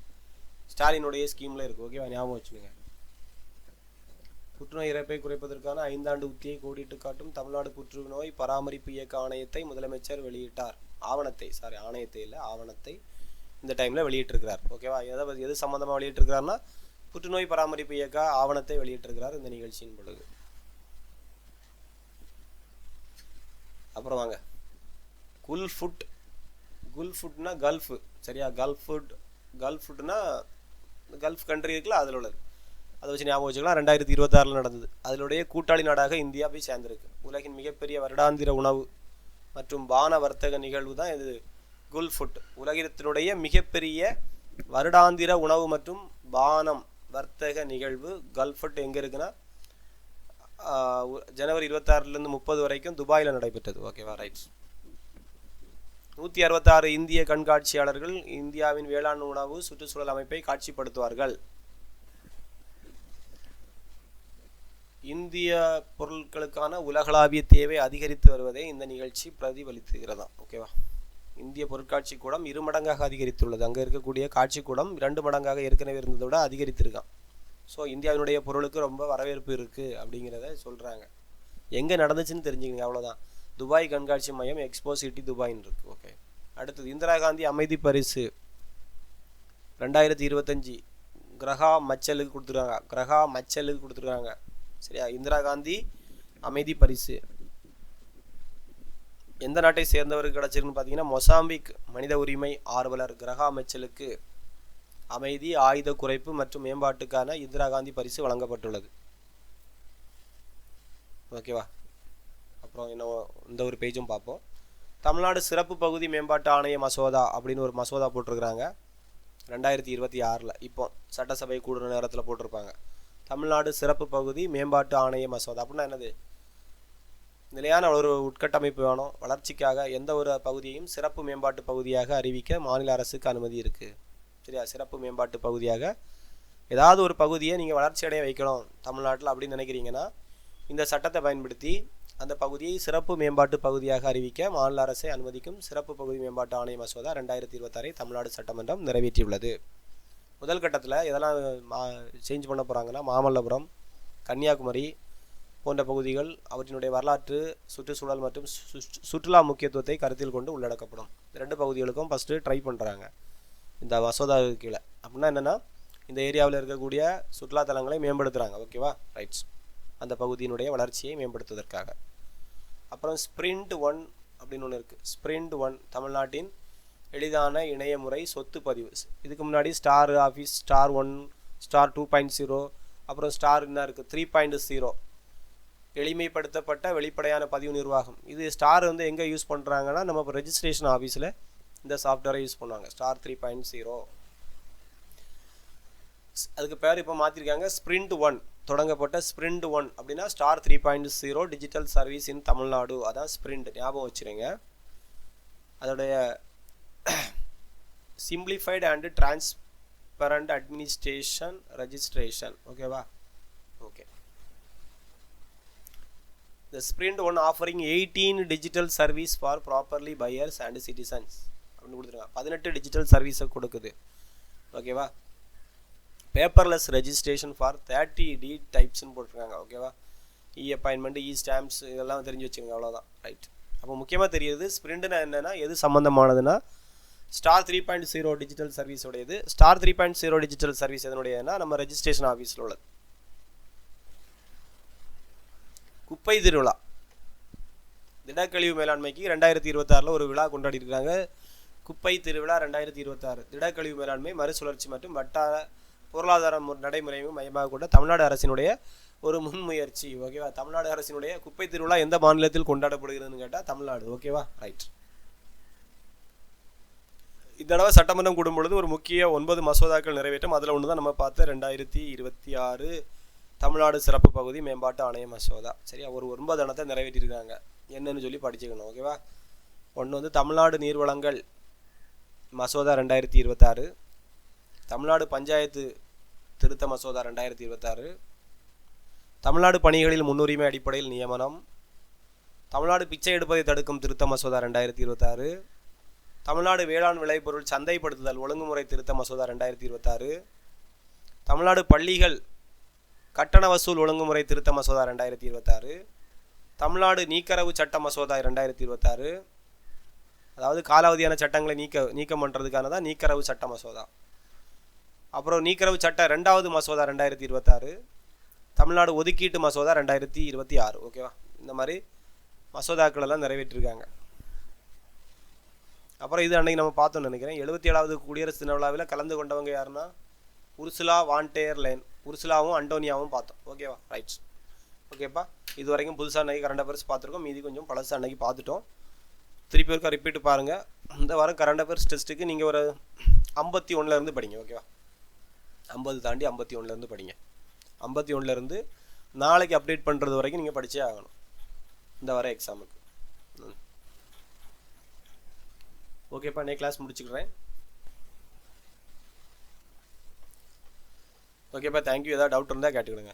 Speaker 1: ஸ்டாலினுடைய ஸ்கீமில் இருக்குது. ஓகேவா, ஞாபகம் வச்சுக்கோங்க. புற்றுநோய் இறப்பை குறைப்பதற்கான 5 ஆண்டு உத்தியை கோடிட்டு காட்டும் தமிழ்நாடு புற்றுநோய் பராமரிப்பு இயக்க ஆணையத்தை முதலமைச்சர் வெளியிட்டார். ஆவணத்தை இந்த டைமில் வெளியிட்டிருக்கிறார். ஓகேவா, எது சம்மந்தமாக வெளியிட்டிருக்கிறார்னா புற்றுநோய் பராமரிப்பு இயக்க ஆவணத்தை வெளியிட்டிருக்கிறார் இந்த நிகழ்ச்சியின் பொழுது. அப்புறம் வாங்க, குல்ஃபுட்னா கல்ஃபு. சரியா, கல்ஃபுட்னா கல்ஃப் கண்ட்ரி இருக்குல்ல, அதில் உள்ளது. அதை வச்சு ஞாபகம் வச்சுக்கலாம். 2026 நடந்தது. அதனுடைய கூட்டாளி நாடாக இந்தியா போய் சேர்ந்திருக்கு. உலகின் மிகப்பெரிய வருடாந்திர உணவு மற்றும் பான வர்த்தக நிகழ்வு தான் இது குல்ஃபுட். உலகத்தினுடைய மிகப்பெரிய வருடாந்திர உணவு மற்றும் பானம் வர்த்தக நிகழ்வு கல்ஃபுட் எங்கே இருக்குன்னா ஜனவரி 26 30 வரைக்கும் துபாயில் நடைபெற்றது. ஓகேவா, ரைட். 166 இந்திய கண்காட்சியாளர்கள் இந்தியாவின் வேளாண் உணவு சுற்றுச்சூழல் அமைப்பை காட்சிப்படுத்துவார்கள். இந்திய பொருட்களுக்கான உலகளாவிய தேவை அதிகரித்து வருவதை இந்த நிகழ்ச்சி பிரதிபலித்துகிறதா. ஓகேவா, இந்திய பொருட்காட்சி கூடம் 2 மடங்காக அதிகரித்துள்ளது. அங்கே இருக்கக்கூடிய காட்சி கூடம் 2 மடங்காக ஏற்கனவே இருந்ததை விட அதிகரித்திருக்கான். ஸோ இந்தியாவினுடைய பொருளுக்கு ரொம்ப வரவேற்பு இருக்குது அப்படிங்கிறத சொல்கிறாங்க. எங்கே நடந்துச்சுன்னு தெரிஞ்சுக்கங்க, அவ்வளோதான். துபாய் கண்காட்சி மையம் எக்ஸ்போ சிட்டி துபாயின்னு இருக்குது. ஓகே, அடுத்தது இந்திரா காந்தி அமைதி பரிசு 2025 கிரகா மச்சலுக்கு கொடுத்துருக்காங்க. சரியா, இந்திரா காந்தி அமைதி பரிசு எந்த நாட்டை சேர்ந்தவருக்கு கிடச்சிருக்குன்னு பார்த்தீங்கன்னா மொசாம்பிக் மனித உரிமை ஆர்வலர் கிரகா மெச்சலுக்கு அமைதி, ஆயுத குறைப்பு மற்றும் மேம்பாட்டுக்கான இந்திரா காந்தி பரிசு வழங்கப்பட்டுள்ளது. ஓகேவா, அப்புறம் இந்த ஒரு பேஜும் பார்ப்போம். தமிழ்நாடு சிறப்பு பகுதி மேம்பாட்டு ஆணைய மசோதா அப்படின்னு ஒரு மசோதா போட்டிருக்கிறாங்க 2026. இப்போ சட்டசபை கூடுற நேரத்தில் போட்டிருப்பாங்க. தமிழ்நாடு சிறப்பு பகுதி மேம்பாட்டு ஆணைய மசோதா அப்படின்னா என்னது? நிலையான ஒரு உட்கட்டமைப்பு வேணும். வளர்ச்சிக்காக எந்த ஒரு பகுதியையும் சிறப்பு மேம்பாட்டு பகுதியாக அறிவிக்க மாநில அரசுக்கு அனுமதி இருக்குது. சரியா, சிறப்பு மேம்பாட்டு பகுதியாக ஏதாவது ஒரு பகுதியை நீங்கள் வளர்ச்சி அடைய வைக்கணும் தமிழ்நாட்டில் அப்படின்னு நினைக்கிறீங்கன்னா இந்த சட்டத்தை பயன்படுத்தி அந்த பகுதியை சிறப்பு மேம்பாட்டு பகுதியாக அறிவிக்க மாநில அரசை அனுமதிக்கும் சிறப்பு பகுதி மேம்பாட்டு ஆணைய மசோதா 2026 தமிழ்நாடு சட்டமன்றம் நிறைவேற்றியுள்ளது. முதல் கட்டத்தில் எதெல்லாம் சேஞ்ச் பண்ண போகிறாங்கன்னா மாமல்லபுரம், கன்னியாகுமரி போன்ற பகுதிகள் அவற்றினுடைய வரலாற்று, சுற்றுச்சூழல் மற்றும் சுற்றுலா முக்கியத்துவத்தை கருத்தில் கொண்டு உள்ளடக்கப்படும். 2 பகுதிகளுக்கும் ஃபஸ்ட்டு ட்ரை பண்ணுறாங்க இந்த மசோதாவுக்கு கீழே. அப்படின்னா என்னென்னா இந்த ஏரியாவில் இருக்கக்கூடிய சுற்றுலாத்தலங்களை மேம்படுத்துகிறாங்க. ஓகேவா, ரைட்ஸ். அந்த பகுதியினுடைய வளர்ச்சியை மேம்படுத்துவதற்காக. அப்புறம் ஸ்ப்ரிண்ட் 1 அப்படின்னு ஒன்று இருக்குது. ஸ்ப்ரிண்ட் 1 தமிழ்நாட்டின் எளிதான இணையமுறை சொத்து பதிவு. இதுக்கு முன்னாடி ஸ்டார் ஆஃபீஸ், ஸ்டார் 1, ஸ்டார் 2.0, அப்புறம் ஸ்டார் என்ன இருக்குது 3.0 எளிமைப்படுத்தப்பட்ட வெளிப்படையான பதிவு நிர்வாகம். இது ஸ்டார் எங்கே யூஸ் பண்ணுறாங்கன்னா நம்ம இப்போ ரெஜிஸ்ட்ரேஷன் ஆஃபீஸில் இந்த சாஃப்ட்வேரை யூஸ் பண்ணுவாங்க. ஸ்டார் 3.0 அதுக்கு பேர் இப்போ மாற்றிருக்காங்க. ஸ்ப்ரிண்ட் 1 தொடங்கப்பட்ட ஸ்ப்ரிண்ட் 1 அப்படின்னா ஸ்டார் 3.0 டிஜிட்டல் சர்வீஸ் இன் தமிழ்நாடு. அதான் ஸ்ப்ரிண்ட், ஞாபகம் வச்சுருங்க. அதோடைய simplified and transparent administration registration. ஓகேவா, okay. The Sprint 1 offering 18 digital service for properly buyers and citizens அப்படின்னு கொடுத்துருக்காங்க. 18 டிஜிட்டல் சர்வீஸை கொடுக்குது. ஓகேவா, பேப்பர்லெஸ் ரெஜிஸ்ட்ரேஷன் ஃபார் 30 டீட் டைப்ஸ்ன்னு போட்டிருக்காங்க. ஓகேவா, அப்பாயின்மெண்ட், ஸ்டாம்ப்ஸ் இதெல்லாம் தெரிஞ்சு வச்சுக்கோங்க. அவ்வளோதான், ரைட். அப்போ முக்கியமாக தெரியுது ஸ்ப்ரிண்ட்னா என்னென்னா எது சம்மந்தமானதுன்னா ஸ்டார் 3.0 டிஜிட்டல் சர்வீஸோடையது. ஸ்டார் 3.0 டிஜிட்டல் சர்வீஸ் எதனுடையதுன்னா நம்ம ரெஜிஸ்ட்ரேஷன் ஆஃபீஸில் உள்ளது. குப்பை திருவிழா, திடக்கழிவு மேலாண்மைக்கு 2026 ஒரு விழா கொண்டாடி இருக்காங்க. குப்பை திருவிழா 2026 திடக்கழிவு மேலாண்மை, மறுசுழற்சி மற்றும் வட்டார பொருளாதார நடைமுறையும் மையமாக கொண்ட தமிழ்நாடு அரசினுடைய ஒரு முன்முயற்சி. ஓகேவா, தமிழ்நாடு அரசினுடைய குப்பை திருவிழா எந்த மாநிலத்தில் கொண்டாடப்படுகிறதுன்னு கேட்டால் தமிழ்நாடு. ஓகேவா, ரைட். இந்த தடவை சட்டமன்றம் கூடும் பொழுது ஒரு முக்கிய 9 மசோதாக்கள் நிறைவேற்றும். அதில் ஒன்று தான் நம்ம பார்த்த 2026 தமிழ்நாடு சிறப்பு பகுதி மேம்பாட்டு ஆணைய மசோதா. சரியா, ஒரு 9 அணத்தை நிறைவேற்றியிருக்காங்க. என்னன்னு சொல்லி படிச்சுக்கணும். ஓகேவா. ஒன்று வந்து தமிழ்நாடு நீர்வளங்கள் மசோதா 2026, தமிழ்நாடு பஞ்சாயத்து திருத்த மசோதா 2026, தமிழ்நாடு பணிகளில் முன்னுரிமை அடிப்படையில் நியமனம், தமிழ்நாடு பிச்சை எடுப்பதை தடுக்கும் திருத்த மசோதா 2026, தமிழ்நாடு வேளாண் விளைபொருள் சந்தைப்படுத்துதல் ஒழுங்குமுறை திருத்த மசோதா 2026, தமிழ்நாடு பள்ளிகள் கட்டண வசூல் ஒழுங்குமுறை திருத்த மசோதா 2026, தமிழ்நாடு நீக்கரவு சட்ட மசோதா 2026, அதாவது காலாவதியான சட்டங்களை நீக்கம் பண்ணுறதுக்கான தான் நீக்கரவு சட்ட மசோதா. அப்புறம் நீக்கரவு சட்ட 2வது மசோதா 2026, தமிழ்நாடு ஒதுக்கீட்டு மசோதா 2026. ஓகேவா. இந்த மாதிரி மசோதாக்கள் எல்லாம் நிறைவேற்றிருக்காங்க. அப்புறம் இது அன்றைக்கி நம்ம பார்த்தோம்னு நினைக்கிறேன். 77வது குடியரசு தின விழாவில் கலந்து கொண்டவங்க யாருன்னா உர்சுலா வான் டெர் லைன், உர்சுலாவும் அண்டோனியாவும் பார்த்தோம். ஓகேவா. ரைட்ஸ். ஓகேப்பா. இது வரைக்கும் புதுசாக அன்றைக்கி கரண்ட் அஃபேர்ஸ் பார்த்துருக்கோம். மீதி கொஞ்சம் பழசு அன்றைக்கி பார்த்துட்டோம். திருப்பி ஒருக்கா ரிப்பீட் பாருங்கள். இந்த வாரம் கரண்ட் அஃபேர்ஸ் டெஸ்ட்டுக்கு நீங்கள் ஒரு 51லேருந்து படிங்க. ஓகேவா. 50 தாண்டி 51லேருந்து படிங்க. 51லேருந்து நாளைக்கு அப்டேட் பண்ணுறது வரைக்கும் நீங்கள் படித்தே ஆகணும் இந்த வர எக்ஸாமுக்கு. ஓகேப்பா. நே கிளாஸ் முடிச்சுக்கிறேன். ஓகேப்பா. தேங்க்யூ. ஏதாவது டவுட் இருந்தால் கேட்டுக்கிடுங்க.